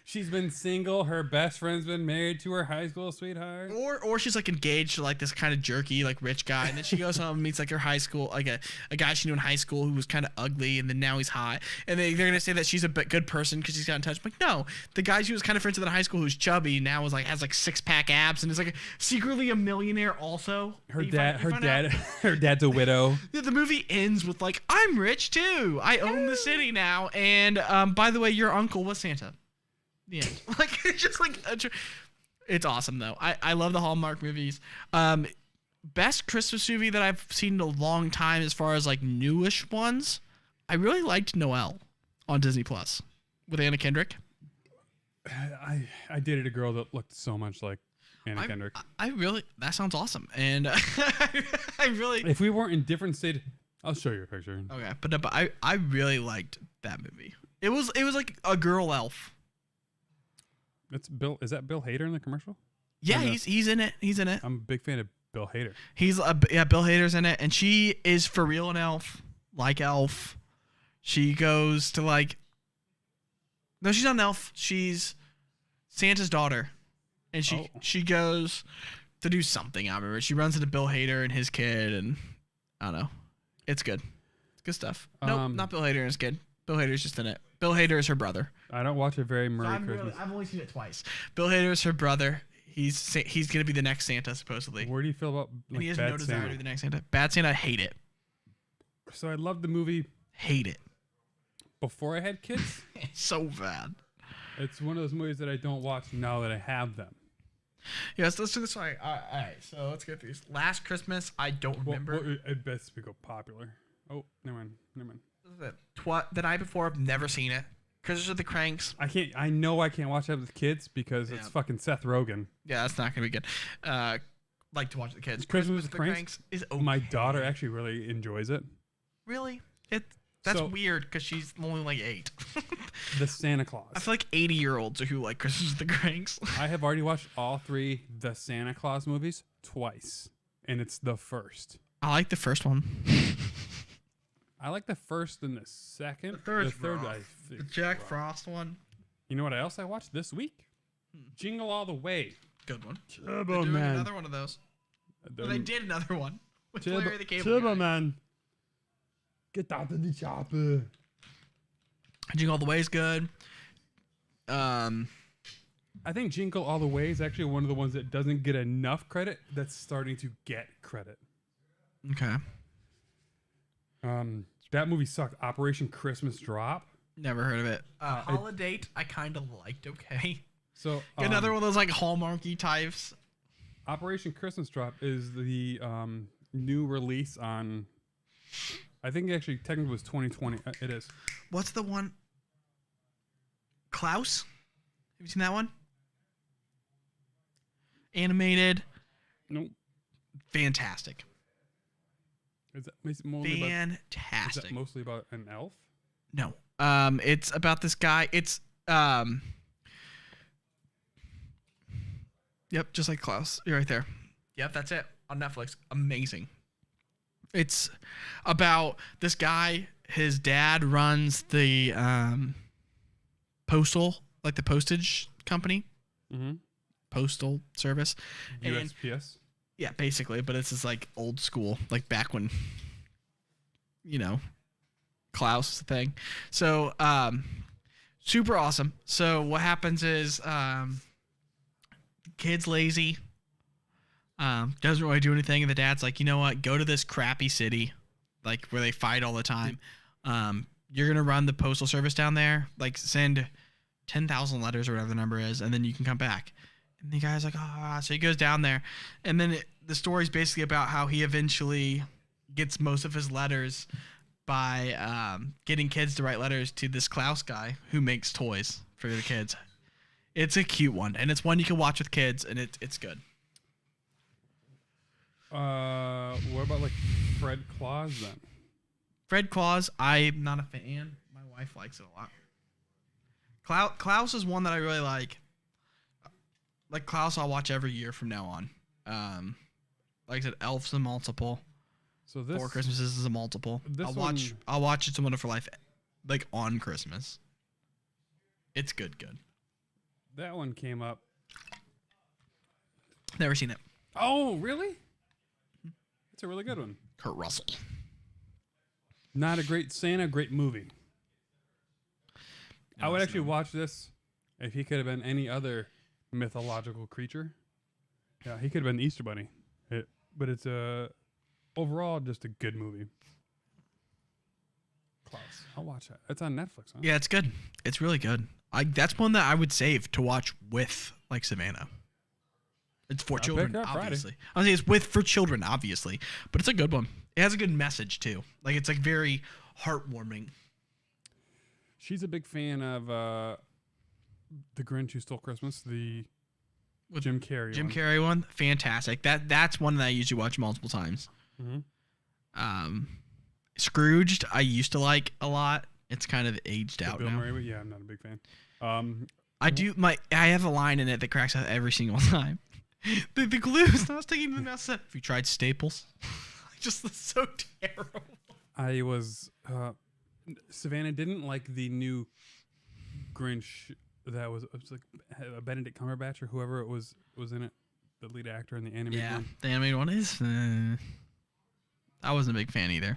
She's been single. Her best friend's been married to her high school sweetheart. or she's like engaged to like this kind of jerky like rich guy, and then she goes home and meets like her high school like a guy she knew in high school who was kind of ugly, and then now he's hot, and they're gonna say that she's a good person because she's got in touch. I'm like, no, the guy she was kind of friends with in high school who's chubby now is like has like 6-pack abs and is like secretly a millionaire also. Her dad's a widow. Yeah, the movie ends with like, I'm rich too. I own the city now, and by the way, your uncle was Santa. The end. Like it's just like it's awesome though. I love the Hallmark movies. Best Christmas movie that I've seen in a long time as far as like newish ones. I really liked Noelle on Disney Plus with Anna Kendrick. I dated a girl that looked so much like Anna Kendrick. That sounds awesome. And I really if we weren't in different state, I'll show you a picture. Okay, but I really liked that movie. It was like a girl elf. It's Bill. Is that Bill Hader in the commercial? Yeah, he's in it. He's in it. I'm a big fan of Bill Hader. Bill Hader's in it, and she is for real an elf, like Elf. She goes to like. No, she's not an elf. She's Santa's daughter, and she goes to do something. I remember she runs into Bill Hader and his kid, and I don't know. It's good. It's good stuff. Nope, not Bill Hader and his kid. Bill Hader's just in it. Bill Hader is her brother. I don't watch a very Merry Christmas. I've only seen it twice. Bill Hader is her brother. He's gonna be the next Santa supposedly. Where do you feel about like, and he has Bad no desire Santa? to be the next Santa. Bad Santa, I hate it. So I loved the movie Hate it. before I had kids. It's so bad. It's one of those movies that I don't watch now that I have them. Yes, let's do this. All right, so let's get these. Last Christmas, I don't remember. It best we go popular. Oh, never mind. This is it. The Night Before, I've never seen it. Christmas with the Cranks. I know I can't watch that with kids because it's fucking Seth Rogen. Yeah, that's not gonna be good. Like to watch the kids. Christmas with the Cranks is okay. My daughter actually really enjoys it. Really? That's weird because she's only like 8. The Santa Claus. I feel like 80-year-olds are who like Christmas with the Cranks. I have already watched all 3 The Santa Claus movies twice, and it's the first. I like the first one. I like the first and the second. The third, I the think. Jack Frost one. You know what else I watched this week? Jingle All the Way. Good one. Turbo They're doing Man. another one of those. Well, they did another one with Larry the Cable Turbo Guy. Man. Get out of the chopper. Jingle All the Way is good. I think Jingle All the Way is actually one of the ones that doesn't get enough credit that's starting to get credit. Okay. That movie sucked. Operation Christmas Drop. Never heard of it. Holiday, I kind of liked. Okay. So Another one of those like Hallmarky types. Operation Christmas Drop is the new release on. I think actually technically was 2020. It is. What's the one? Klaus? Have you seen that one? Animated. Nope. Fantastic. Is that mostly about, is Fantastic. that mostly about an elf? No. It's about this guy. It's Yep, just like Klaus. You're right there. Yep, that's it. On Netflix. Amazing. It's about this guy. His dad runs the postal, like the postage company. Mm-hmm. Postal service. And USPS. yeah, basically, but it's just like old school, like back when, Klaus was the thing. So, super awesome. So what happens is, the kid's lazy, doesn't really do anything, and the dad's like, you know what, go to this crappy city, like where they fight all the time. You're gonna run the postal service down there, like send 10,000 letters or whatever the number is, and then you can come back. And the guy's like, so he goes down there, and then the story's basically about how he eventually gets most of his letters by getting kids to write letters to this Klaus guy who makes toys for the kids. It's a cute one, and it's one you can watch with kids, and it's good. What about like Fred Claus then? Fred Claus, I'm not a fan. My wife likes it a lot. Klaus is one that I really like. Like Klaus, I'll watch every year from now on. Like I said, Elf's a multiple. So this Four Christmases is a multiple. This I'll watch It's a Wonderful Life, like on Christmas. It's good. that one came up. Never seen it. Oh, really? It's a really good one. Kurt Russell. Not a great Santa, great movie. I would actually watch this if he could have been any other mythological creature. Yeah, he could have been the Easter Bunny. But it's overall just a good movie. Klaus. I'll watch that. It's on Netflix, huh? Yeah, it's good. It's really good. That's one that I would save to watch with like Savannah. It's for children, obviously. I was saying it's for children, obviously, but it's a good one. It has a good message too. Like it's like very heartwarming. She's a big fan of The Grinch Who Stole Christmas, the Jim Carrey Jim one. Carrey one, fantastic. That's one that I usually watch multiple times. Mm-hmm. Scrooged, I used to like a lot. It's kind of aged out Bill now. Murray, yeah, I'm not a big fan. I have a line in it that cracks out every single time. The glue's not sticking to the mouse. Have you tried Staples? Just so terrible. I was Savannah didn't like the new Grinch that was like Benedict Cumberbatch or whoever it was in it, the lead actor in the animated one. The animated one is. I wasn't a big fan either.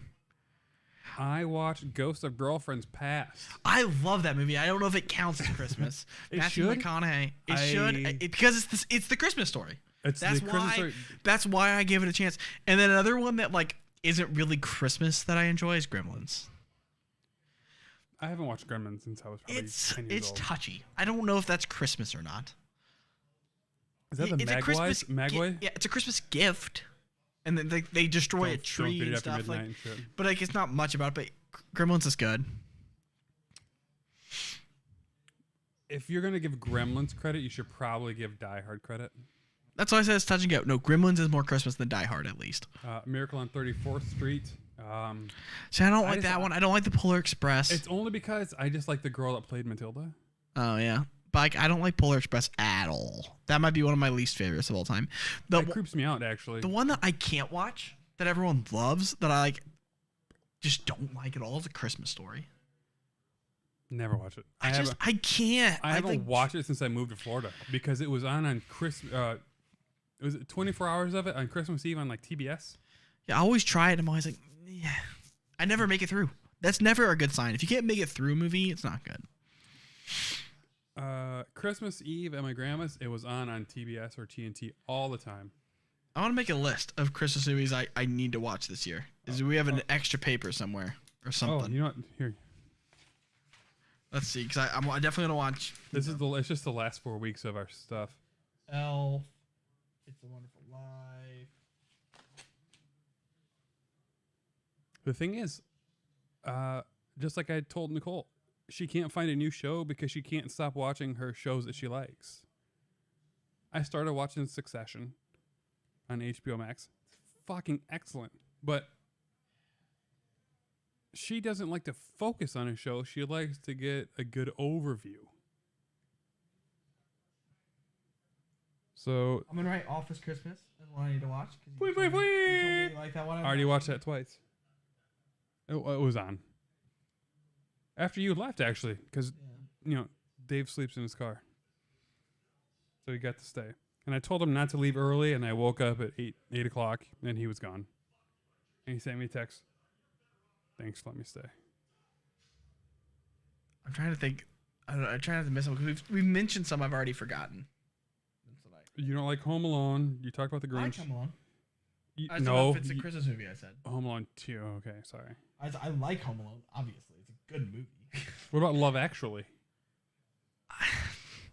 I watched Ghost of Girlfriends Past. I love that movie. I don't know if it counts as Christmas. It Matthew should. McConaughey. It should because it's the Christmas story. That's why. That's why I gave it a chance. And then another one that like isn't really Christmas that I enjoy is Gremlins. I haven't watched Gremlins since I was probably 10 years It's old. touchy. I don't know if that's Christmas or not. Is that the It's a Christmas Magway? Yeah, it's a Christmas gift. And then they destroy a Don't tree feed it and after stuff midnight like. and shit. But like it's not much about it. But Gremlins is good. If you're gonna give Gremlins credit, you should probably give Die Hard credit. That's why I said it's touch and go. No, Gremlins is more Christmas than Die Hard, at least. Miracle on 34th Street. See, I don't like that one. I don't like the Polar Express. It's only because I just like the girl that played Matilda. Oh yeah, but like I don't like Polar Express at all. That might be one of my least favorites of all time. That creeps me out, actually. The one that I can't watch that everyone loves that I like just don't like at all is A Christmas Story. Never watch it. I can't. I haven't watched it since I moved to Florida because it was on Christmas. It was 24 hours of it on Christmas Eve on like TBS. Yeah, I always try it and I'm always like, yeah. I never make it through. That's never a good sign. If you can't make it through a movie, it's not good. Christmas Eve at my grandma's, it was on TBS or TNT all the time. I want to make a list of Christmas movies I need to watch this year. We have an extra paper somewhere or something. Oh, you know what? Here. Let's see, because I definitely gonna watch. It's just the last 4 weeks of our stuff. Elf. It's a Wonderful Life. The thing is, just like I told Nicole, she can't find a new show because she can't stop watching her shows that she likes. I started watching Succession on HBO Max. It's fucking excellent. But she doesn't like to focus on a show. She likes to get a good overview. So I'm gonna write Office Christmas as one I need to watch. Wait. You told me you like that one. I already watched that twice. It was on. After you left, actually, because, Dave sleeps in his car. So he got to stay. And I told him not to leave early, and I woke up at 8 o'clock, and he was gone. And he sent me a text. Thanks, let me stay. I'm trying to think. I don't know. I'm trying not to miss them because we've mentioned some I've already forgotten. You don't like Home Alone. You talked about the Grinch. I like Home Alone. I No. don't know if it's a Christmas movie, I said. Home Alone 2. Okay, sorry. I like Home Alone, obviously. It's a good movie. What about Love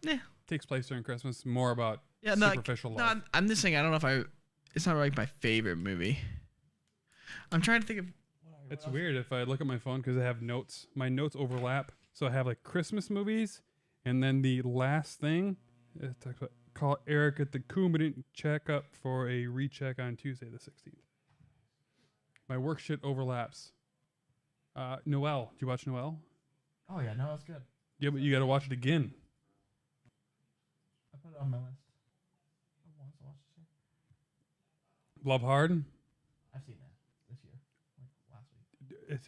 Yeah. Takes place during Christmas. More about Yeah, superficial love. No, I'm just saying, I don't know if it's not like my favorite movie. I'm trying to think of. It's weird if I look at my phone because I have notes. My notes overlap. So I have like Christmas movies, and then the last thing, it talks about call Eric at the Coumadant checkup for a recheck on Tuesday the 16th. My work shit overlaps. Noel. Did you watch Noel? Oh, yeah, no, that's good. Yeah, but you got to watch it again. I put it on my list. I want to watch this year. Love Hard. I've seen that this year, like last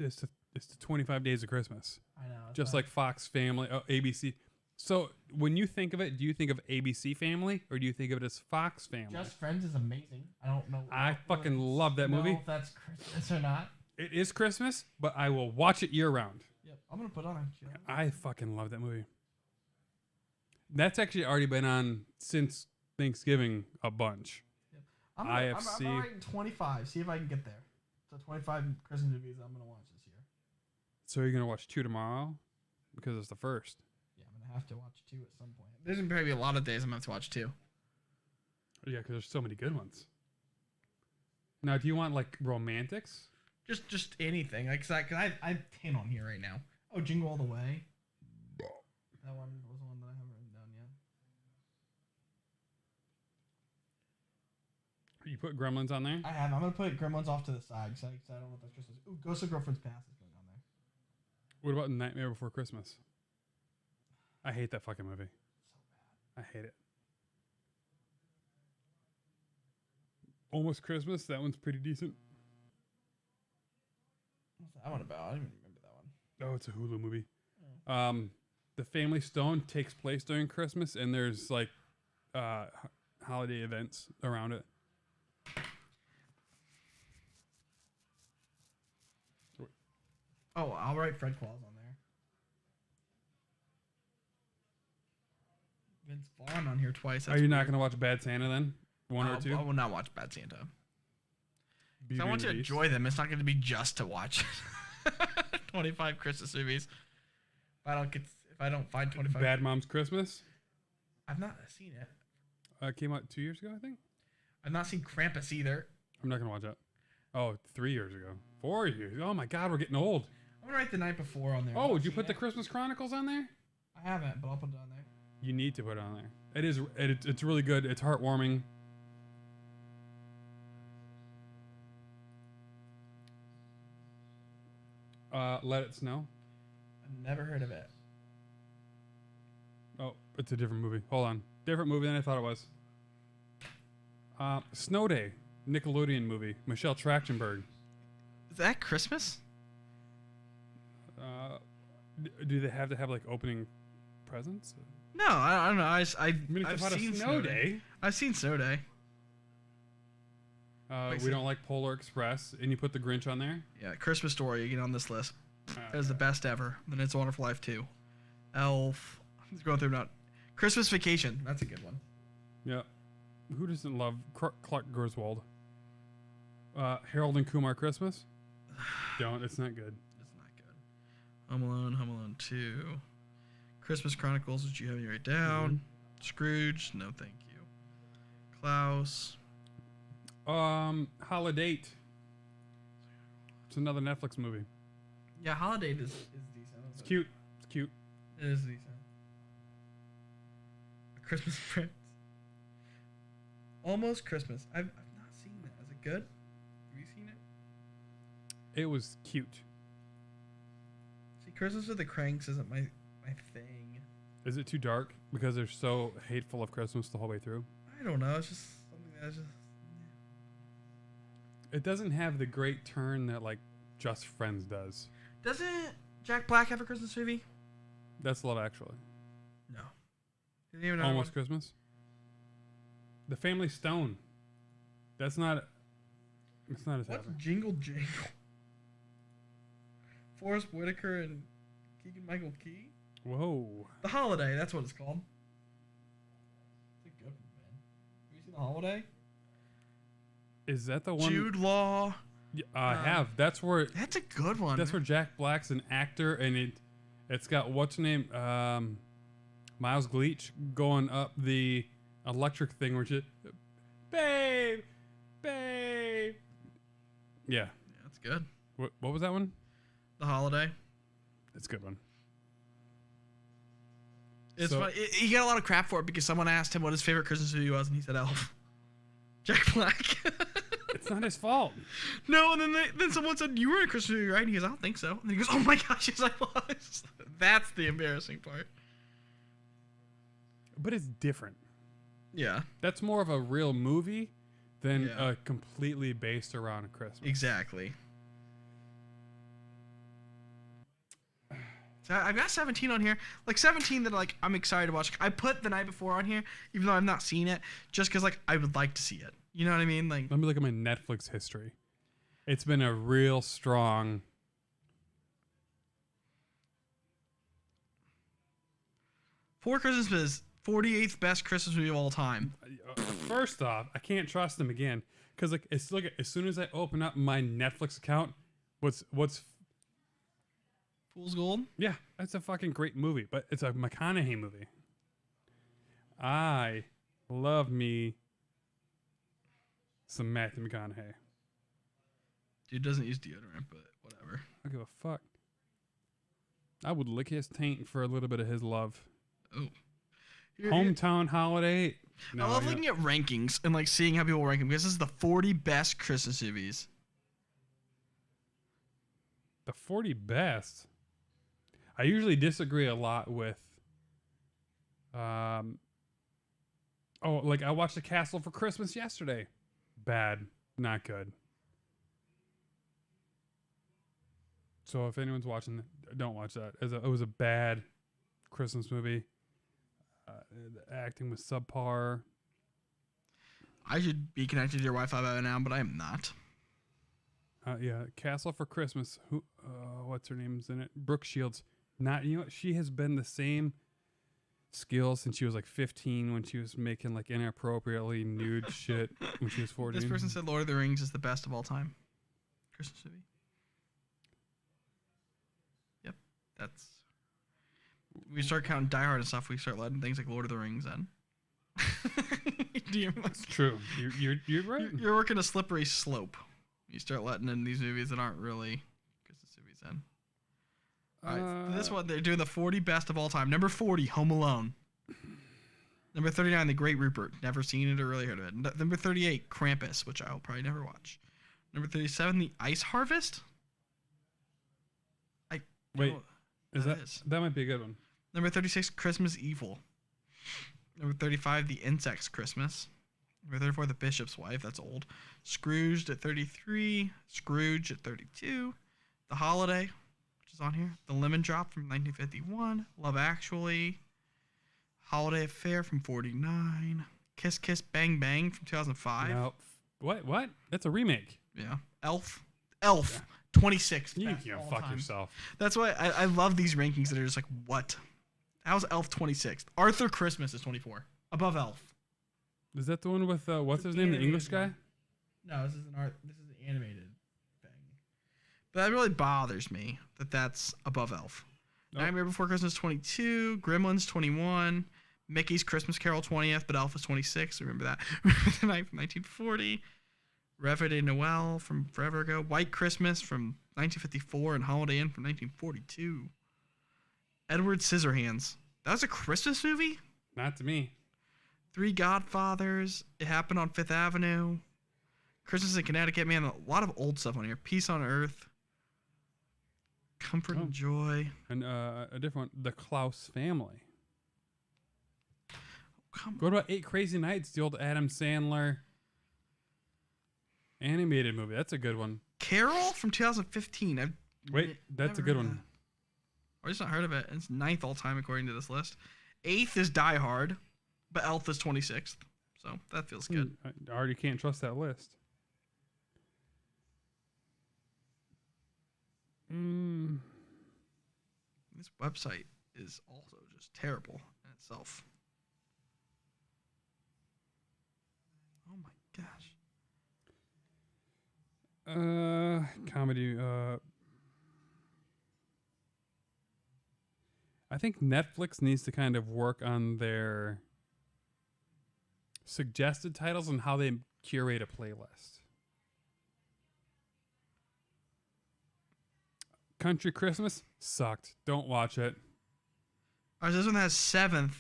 week. It's the 25 Days of Christmas. I know. Just like Fox Family, ABC. So when you think of it, do you think of ABC Family or do you think of it as Fox Family? Just Friends is amazing. I don't know. I fucking love that movie. If that's Christmas or not. It is Christmas, but I will watch it year round. Yep, I'm gonna put it on. I fucking love that movie. That's actually already been on since Thanksgiving a bunch. Yep. IFC. I'm writing 25. See if I can get there. So 25 Christmas movies I'm gonna watch this year. So you're gonna watch 2 tomorrow because it's the first. Yeah, I'm gonna have to watch 2 at some point. There's gonna probably be a lot of days I'm gonna have to watch 2. Yeah, because there's so many good ones. Now, do you want like romantics? Just anything. Like, cause I have 10 on here right now. Oh, Jingle All the Way. That one was one that I haven't written down yet. You put Gremlins on there? I have. I'm gonna put Gremlins off to the side because I don't know if that's Christmas. Ooh, Ghost of Girlfriend's Past is going on there. What about Nightmare Before Christmas? I hate that fucking movie. I hate it. Almost Christmas. That one's pretty decent. What's that one about? I don't even remember that one. Oh, it's a Hulu movie. The Family Stone takes place during Christmas, and there's like holiday events around it. Oh, I'll write Fred Claus on there. Vince Vaughn on here twice. Are you not going to watch Bad Santa then? One or two? I will not watch Bad Santa. Beauty I want and to the Beast. enjoy them. It's not going to be just to watch 25 Christmas movies. If I don't find 25. Bad Moms Christmas. I've not seen it. Came out 2 years ago, I think. I've not seen Krampus either. I'm not going to watch that. Oh, 3 years ago. 4 years. Oh my God, we're getting old. I'm going to write The Night Before on there. Oh, did you put the Christmas Chronicles on there? I haven't, but I'll put it on there. You need to put it on there. It is. It's really good. It's heartwarming. Let It Snow. I've never heard of it. Oh, it's a different movie. Hold on. Different movie than I thought it was. Snow Day. Nickelodeon movie. Michelle Trachtenberg. Is that Christmas? Do they have to have like opening presents? No, I don't know. I mean, it's I've about seen a snow day. I've seen Snow Day. We don't like Polar Express, and you put the Grinch on there. Yeah, Christmas Story. You get on this list. It was the best ever. Then It's a Wonderful Life 2. Elf. I'm just going through now. Christmas Vacation. That's a good one. Yeah. Who doesn't love Clark Griswold? Harold and Kumar Christmas. Don't. It's not good. It's not good. Home Alone 2. Christmas Chronicles, which you have me write down. Scrooge, no thank you. Klaus. Holiday. It's another Netflix movie. Yeah, Holiday is decent. It's cute. It's cute. It is decent. A Christmas Prince. Almost Christmas. I've not seen that. Is it good? Have you seen it? It was cute. See, Christmas with the Cranks isn't my thing. Is it too dark because they're so hateful of Christmas the whole way through? I don't know. It's just something that's just. It doesn't have the great turn that like Just Friends does. Doesn't Jack Black have a Christmas movie? That's Love Actually. No. Didn't even know Almost Christmas. The Family Stone. That's not. It's not as What's happy. Jingle Jangle? Forrest Whitaker and Keegan Michael Key. Whoa. The Holiday. That's what it's called. It's a good one, man. Have you seen The Holiday? Is that the one? Jude Law. Yeah, I have. That's where. That's a good one. That's where Jack Black's an actor, and it's got what's her name, Miles Gleach going up the electric thing, where she, babe. Yeah. Yeah, that's good. What was that one? The Holiday. It's a good one. It's So- funny. He got a lot of crap for it because someone asked him what his favorite Christmas movie was, and he said Elf. Jack Black. It's not his fault. No, and then someone said, you were in a Christmas movie, right? And he goes, I don't think so. And he goes, oh my gosh, yes, I was. That's the embarrassing part. But it's different. Yeah, That's more of a real movie than Yeah. completely based around Christmas. exactly. So I've got 17 on here. Like 17 that like I'm excited to watch. I put The Night Before on here, even though I've not seen it, just because like I would like to see it. You know what I mean? Like Let me look at my Netflix history. It's been a real strong. Four Christmases, 48th best Christmas movie of all time. First off, I can't trust them again because like as soon as I open up my Netflix account, what's Fool's Gold. yeah, that's a fucking great movie, but it's a McConaughey movie. I love me some Matthew McConaughey. Dude doesn't use deodorant, but whatever. I don't give a fuck. I would lick his taint for a little bit of his love. Oh. Hometown Holiday. No, I love you know- looking at rankings and like seeing how people rank them because this is the 40 best Christmas movies. The 40 best. I usually disagree a lot with. Like I watched The Castle for Christmas yesterday. Bad, not good. So if anyone's watching, don't watch that. It was a bad Christmas movie. The acting was subpar. I should be connected to your Wi-Fi by now, but I am not. Yeah, Castle for Christmas. Who? What's her name's in it? Brooke Shields. Not you know what? She has been the same skill since she was like 15 when she was making like inappropriately nude shit when she was 14. This person said Lord of the Rings is the best of all time. Christmas movie. Yep, that's. We start counting Die Hard and stuff. We start letting things like Lord of the Rings in. It's true. You're right. You're working a slippery slope. You start letting in these movies that aren't really Christmas movies in. All right, for this one, they're doing the 40 best of all time. Number 40, Home Alone. Number 39, The Great Rupert. Never seen it or really heard of it. Number 38, Krampus, which I'll probably never watch. Number 37, The Ice Harvest. Wait, Oh, is that that is. that might be a good one? Number 36, Christmas Evil. Number 35, The Insect's Christmas. Number 34, The Bishop's Wife. That's old. Scrooged at 33. Scrooge at 32. The Holiday, which is on here. The Lemon Drop from 1951. Love Actually. Holiday Affair from 49. Kiss Kiss Bang Bang from 2005. No. What? That's a remake. Yeah. Elf. 26. You best can all fuck time. yourself. That's why I love these rankings that are just like, what? How's Elf 26th? Arthur Christmas is 24. Above Elf. Is that the one with what's his name? The English guy? No, this is an animated thing. But that really bothers me that that's above Elf. Nightmare Before Christmas 22, Gremlins 21, Mickey's Christmas Carol 20th, but Elf was 26. Remember that? Remember the Night from 1940. Rêve de Noël from forever ago. White Christmas from 1954 and Holiday Inn from 1942. Edward Scissorhands. That was a Christmas movie? Not to me. Three Godfathers. It Happened on Fifth Avenue. Christmas in Connecticut. Man, a lot of old stuff on here. Peace on Earth. Comfort and Joy. And a different one, The Klaus Family. Come What about 8 Crazy Nights, the old Adam Sandler animated movie? That's a good one. Carol from 2015. Wait, that's a good one. Or just not heard of it. It's 9th all time according to this list. 8th is Die Hard, but Elf is 26th. So that feels good. I already can't trust that list. This website is also just terrible in itself. Oh my gosh. Comedy. I think Netflix needs to kind of work on their suggested titles and how they curate a playlist. Country Christmas sucked. Don't watch it. All right, this one has 7th.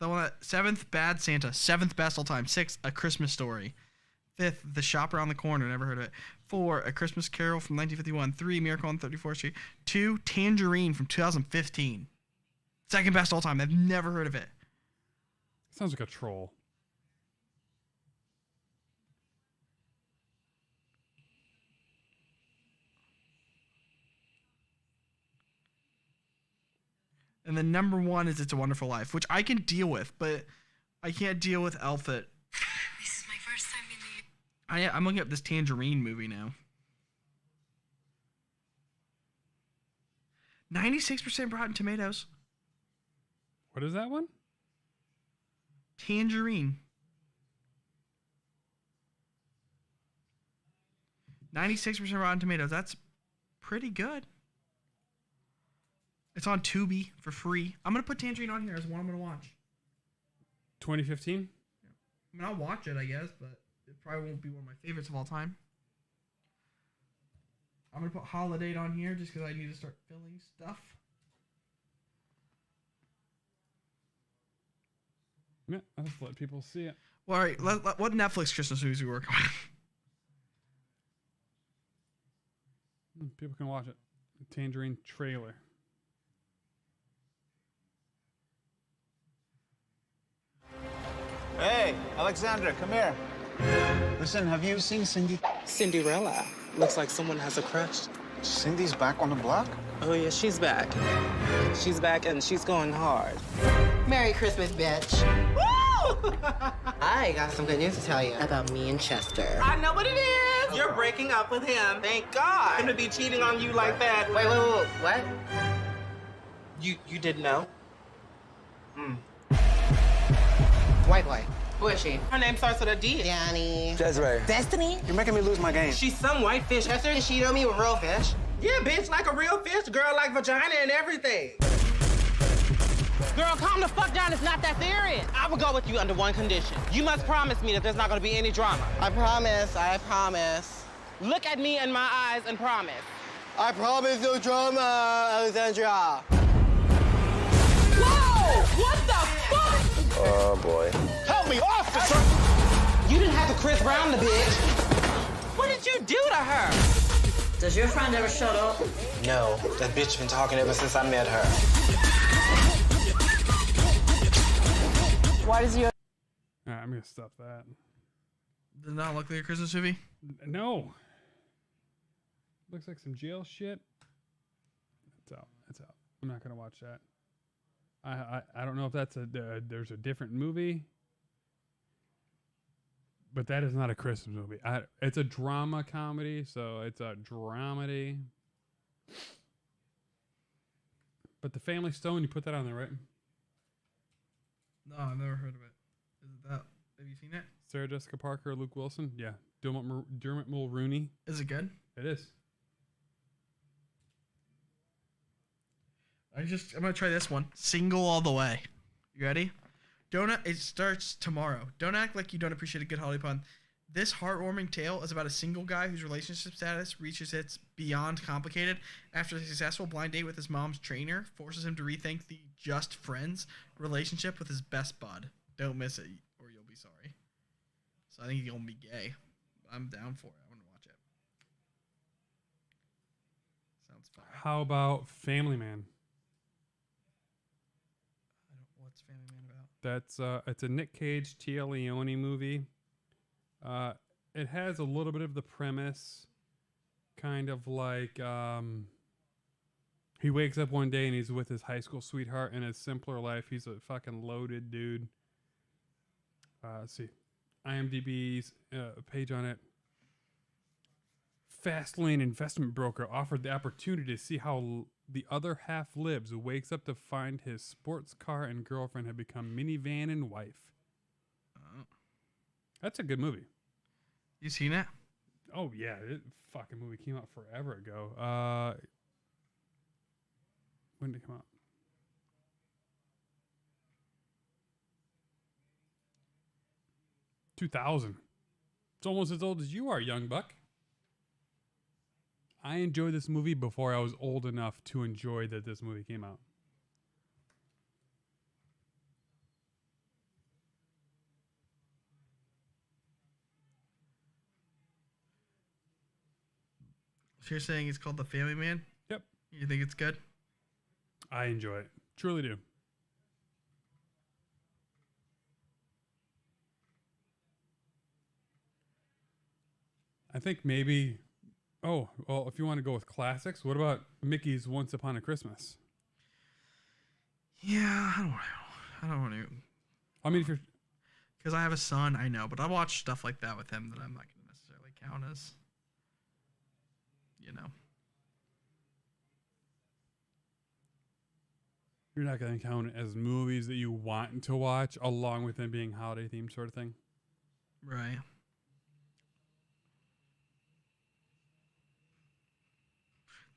The one that 7th, Bad Santa. 7th best all time. 6th, A Christmas Story. 5th, The Shop Around the Corner. Never heard of it. 4, A Christmas Carol from 1951. 3, Miracle on 34th Street. 2, Tangerine from 2015. 2nd best all time. I've never heard of it. Sounds like a troll. And then number 1 is It's a Wonderful Life, which I can deal with, but I can't deal with Elf. This is my first time in the... I'm looking up this Tangerine movie now. 96% Rotten Tomatoes. What is that one? Tangerine. 96% Rotten Tomatoes. That's pretty good. It's on Tubi for free. I'm going to put Tangerine on here as one I'm going to watch. 2015? I mean, I'll watch it, I guess, but it probably won't be one of my favorites of all time. I'm going to put Holiday on here just because I need to start filling stuff. Yeah, I'll just let people see it. Well, all right, what Netflix Christmas movies are we working on? People can watch it. The Tangerine trailer. Hey, Alexandra, come here. Listen, have you seen Cindy? Cinderella. Looks like someone has a crush. Cindy's back on the block? Oh, yeah, she's back. She's back and she's going hard. Merry Christmas, bitch. Woo! I got some good news to tell you about me and Chester. I know what it is. You're breaking up with him. Thank God. Him to be cheating on you like that. Wait, what? You didn't know? White boy. Who is she? Her name starts with a D. Danny. Desiree. Destiny? You're making me lose my game. She's some white fish. Chester, is she know me with real fish? Yeah, bitch, like a real fish. Girl, like vagina and everything. Girl, calm the fuck down. It's not that serious. I will go with you under one condition. You must promise me that there's not going to be any drama. I promise. Look at me in my eyes and promise. I promise no drama, Alexandra. Whoa! What the fuck? Oh, boy. Help me, officer! You didn't have to Chris Brown the bitch. What did you do to her? Does your friend ever shut up? No, that bitch been talking ever since I met her. Why does your... Alright, I'm gonna stop that. Does it not look like a Christmas movie? No. Looks like some jail shit. It's out. I'm not gonna watch that. I don't know if that's there's a different movie, but that is not a Christmas movie. It's a drama comedy, so it's a dramedy. But The Family Stone, you put that on there, right? No, I've never heard of it. Is it that? Have you seen it? Sarah Jessica Parker, Luke Wilson. Yeah, Dermot Mulroney. Is it good? It is. I'm gonna try this one. Single all the way. You ready? It starts tomorrow. Don't act like you don't appreciate a good holiday pun. This heartwarming tale is about a single guy whose relationship status reaches its beyond complicated after a successful blind date with his mom's trainer forces him to rethink the just friends relationship with his best bud. Don't miss it, or you'll be sorry. So I think he'll be gay. I'm down for it. I want to watch it. Sounds fun. How about Family Man? What's Family Man about? That's it's a Nick Cage, Tia Leone movie. It has a little bit of the premise, kind of like he wakes up one day and he's with his high school sweetheart in his simpler life. He's a fucking loaded dude. Let's see, IMDb's page on it. Fastlane investment broker offered the opportunity to see how the other half lives. Wakes up to find his sports car and girlfriend have become minivan and wife. That's a good movie. You seen it? Oh yeah, it fucking movie came out forever ago. When did it come out? 2000. It's almost as old as you are, young buck. I enjoyed this movie before I was old enough to enjoy that this movie came out. So you're saying it's called The Family Man? Yep. You think it's good? I enjoy it. Truly do. I think maybe... Oh, well, if you want to go with classics, what about Mickey's Once Upon a Christmas? Yeah, I don't want to. I mean, if you're... Because I have a son, I know, but I watch stuff like that with him that I'm not going to necessarily count as, you know. You're not going to count it as movies that you want to watch, along with them being holiday themed sort of thing? Right.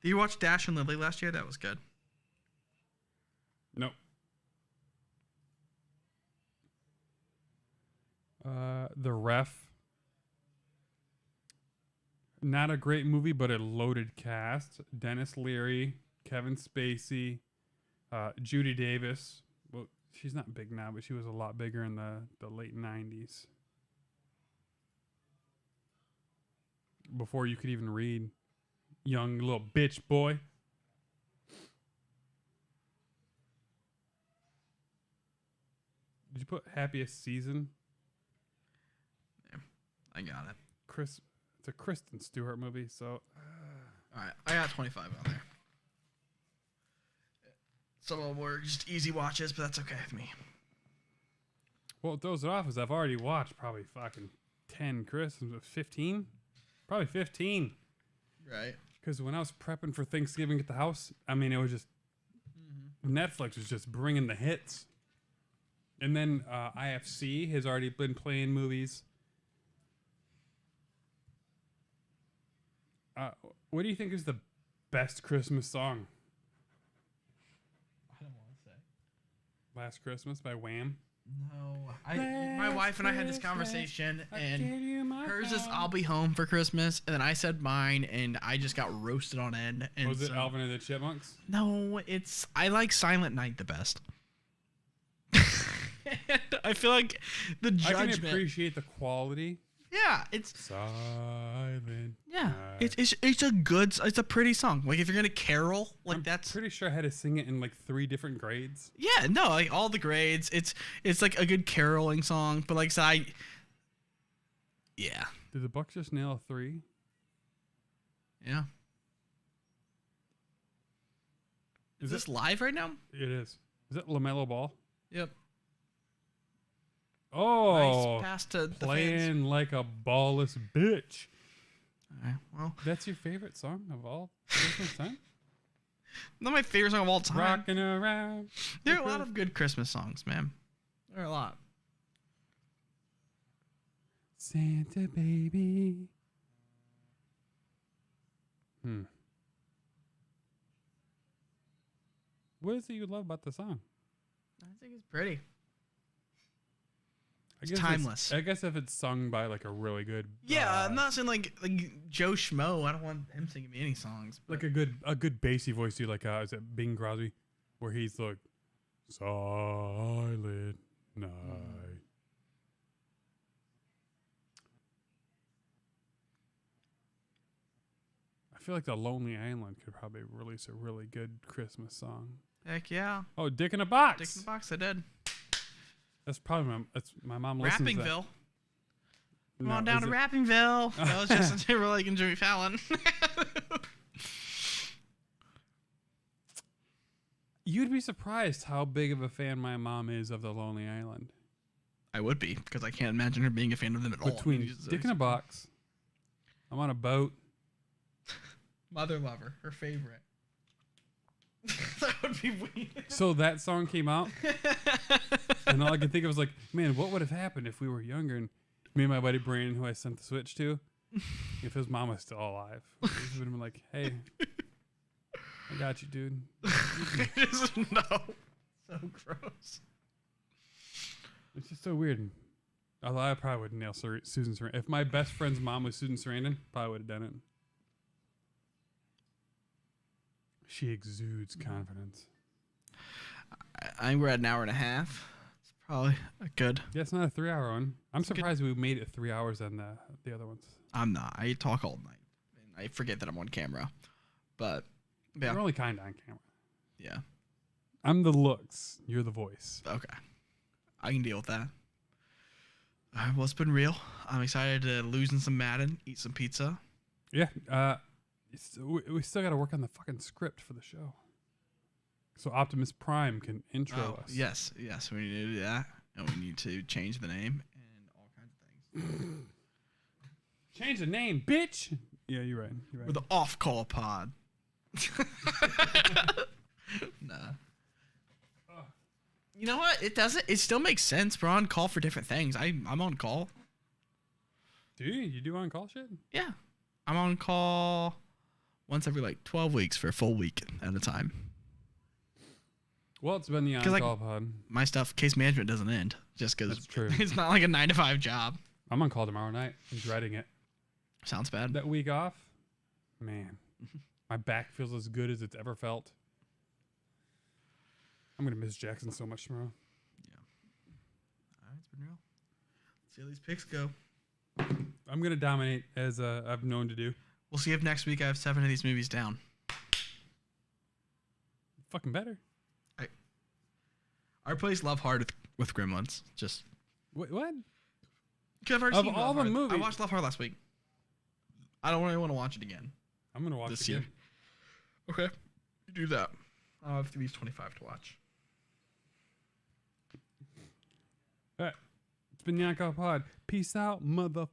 Did you watch Dash and Lily last year? That was good. Nope. The Ref. Not a great movie, but a loaded cast. Dennis Leary, Kevin Spacey, Judy Davis. Well, she's not big now, but she was a lot bigger in the late 90s. Before you could even read. Young little bitch boy. Did you put Happiest Season? Yeah, I got it. It's a Kristen Stewart movie, so... All right, I got 25 on there. Some of them were just easy watches, but that's okay with me. Well, what throws it off is I've already watched probably fucking 10 Christmas, 15? Probably 15. Right. Because when I was prepping for Thanksgiving at the house, I mean, it was just... Netflix was just bringing the hits. And then IFC has already been playing movies. What do you think is the best Christmas song? I don't want to say. Last Christmas by Wham. No. My wife and I had this conversation, and hers is I'll Be Home for Christmas, and then I said mine, and I just got roasted on end. And Was it Alvin and the Chipmunks? No, I like Silent Night the best. I feel like the judgment. I can appreciate the quality. Yeah, it's Silent. Yeah, it's a pretty song. Like if you're gonna carol, like I'm that's pretty sure I had to sing it in like 3 different grades. Yeah, no, like all the grades. It's like a good caroling song, but like so yeah. Did the Bucks just nail a 3? Yeah. Is this live right now? It is. Is it LaMelo Ball? Yep. Oh, nice pass to the playing fans. like a ballless bitch. All right, well, that's your favorite song of all Christmas time? Not my favorite song of all time. Rocking around. There are a lot of good Christmas songs, man. There are a lot. Santa baby. What is it you love about the song? I think it's pretty. It's timeless. I guess if it's sung by like a really good, Yeah, I'm not saying like Joe Schmo. I don't want him singing me any songs. But like a good bassy voice too. Like is it Bing Crosby, where he's like silent night. I feel like the Lonely Island could probably release a really good Christmas song. Heck yeah. Oh, Dick in a Box. Dick in the Box, I did. That's probably my mom listens to that. Rappingville. Come No, on down is to it- Rappingville. That was Justin Timberlake and Jimmy Fallon. You'd be surprised how big of a fan my mom is of the Lonely Island. I would be, because I can't imagine her being a fan of them at all. Between Dick in a Box, I'm on a boat. Mother Lover, her favorite. That would be weird. So that song came out, and all I could think of was like, man, what would have happened if we were younger? And me and my buddy Brandon, who I sent the Switch to, if his mom was still alive, he would have been like, hey, I got you, dude. No. So gross. It's just so weird. Although I probably would nail Susan Sarandon. If my best friend's mom was Susan Sarandon, probably would have done it. She exudes confidence. I think we're at an hour and a half. It's probably a good. Yeah, it's not a 3-hour one. I'm surprised we made it 3 hours on the other ones. I'm not. I talk all night. And I forget that I'm on camera. But, yeah. We're only kind of on camera. Yeah. I'm the looks. You're the voice. Okay. I can deal with that. All right, well, it's been real. I'm excited to lose in some Madden, eat some pizza. Yeah. We still got to work on the fucking script for the show. So Optimus Prime can intro us. Yes, we need to do that. And we need to change the name and all kinds of things. Change the name, bitch. Yeah, you're right. We're the off-call pod. Nah. You know what? It doesn't. It still makes sense. We're on call for different things. I'm on call. Do you? You do on-call shit? Yeah. I'm on call once every like 12 weeks for a full week at a time. Well, it's been the 'Cause, like, on-call pod. My stuff, case management doesn't end just because That's true. it's not like a 9 to 5 job. I'm on call tomorrow night. I'm dreading it. Sounds bad. That week off, man, my back feels as good as it's ever felt. I'm gonna miss Jackson so much tomorrow. All right, it's been real. Let's see how these picks go. I'm gonna dominate as I've known to do. We'll see if next week I have 7 of these movies down. Fucking better. I replaced Love Hard with Gremlins. Just Wait, what? because I've already Of seen all Love the Hard. movies- I watched Love Hard last week. I don't really want to watch it again I'm gonna watch this it year. again. Okay, you do that. I'll have these 25 to watch. All right. It's been Yanko Pod. Peace out, motherfucker.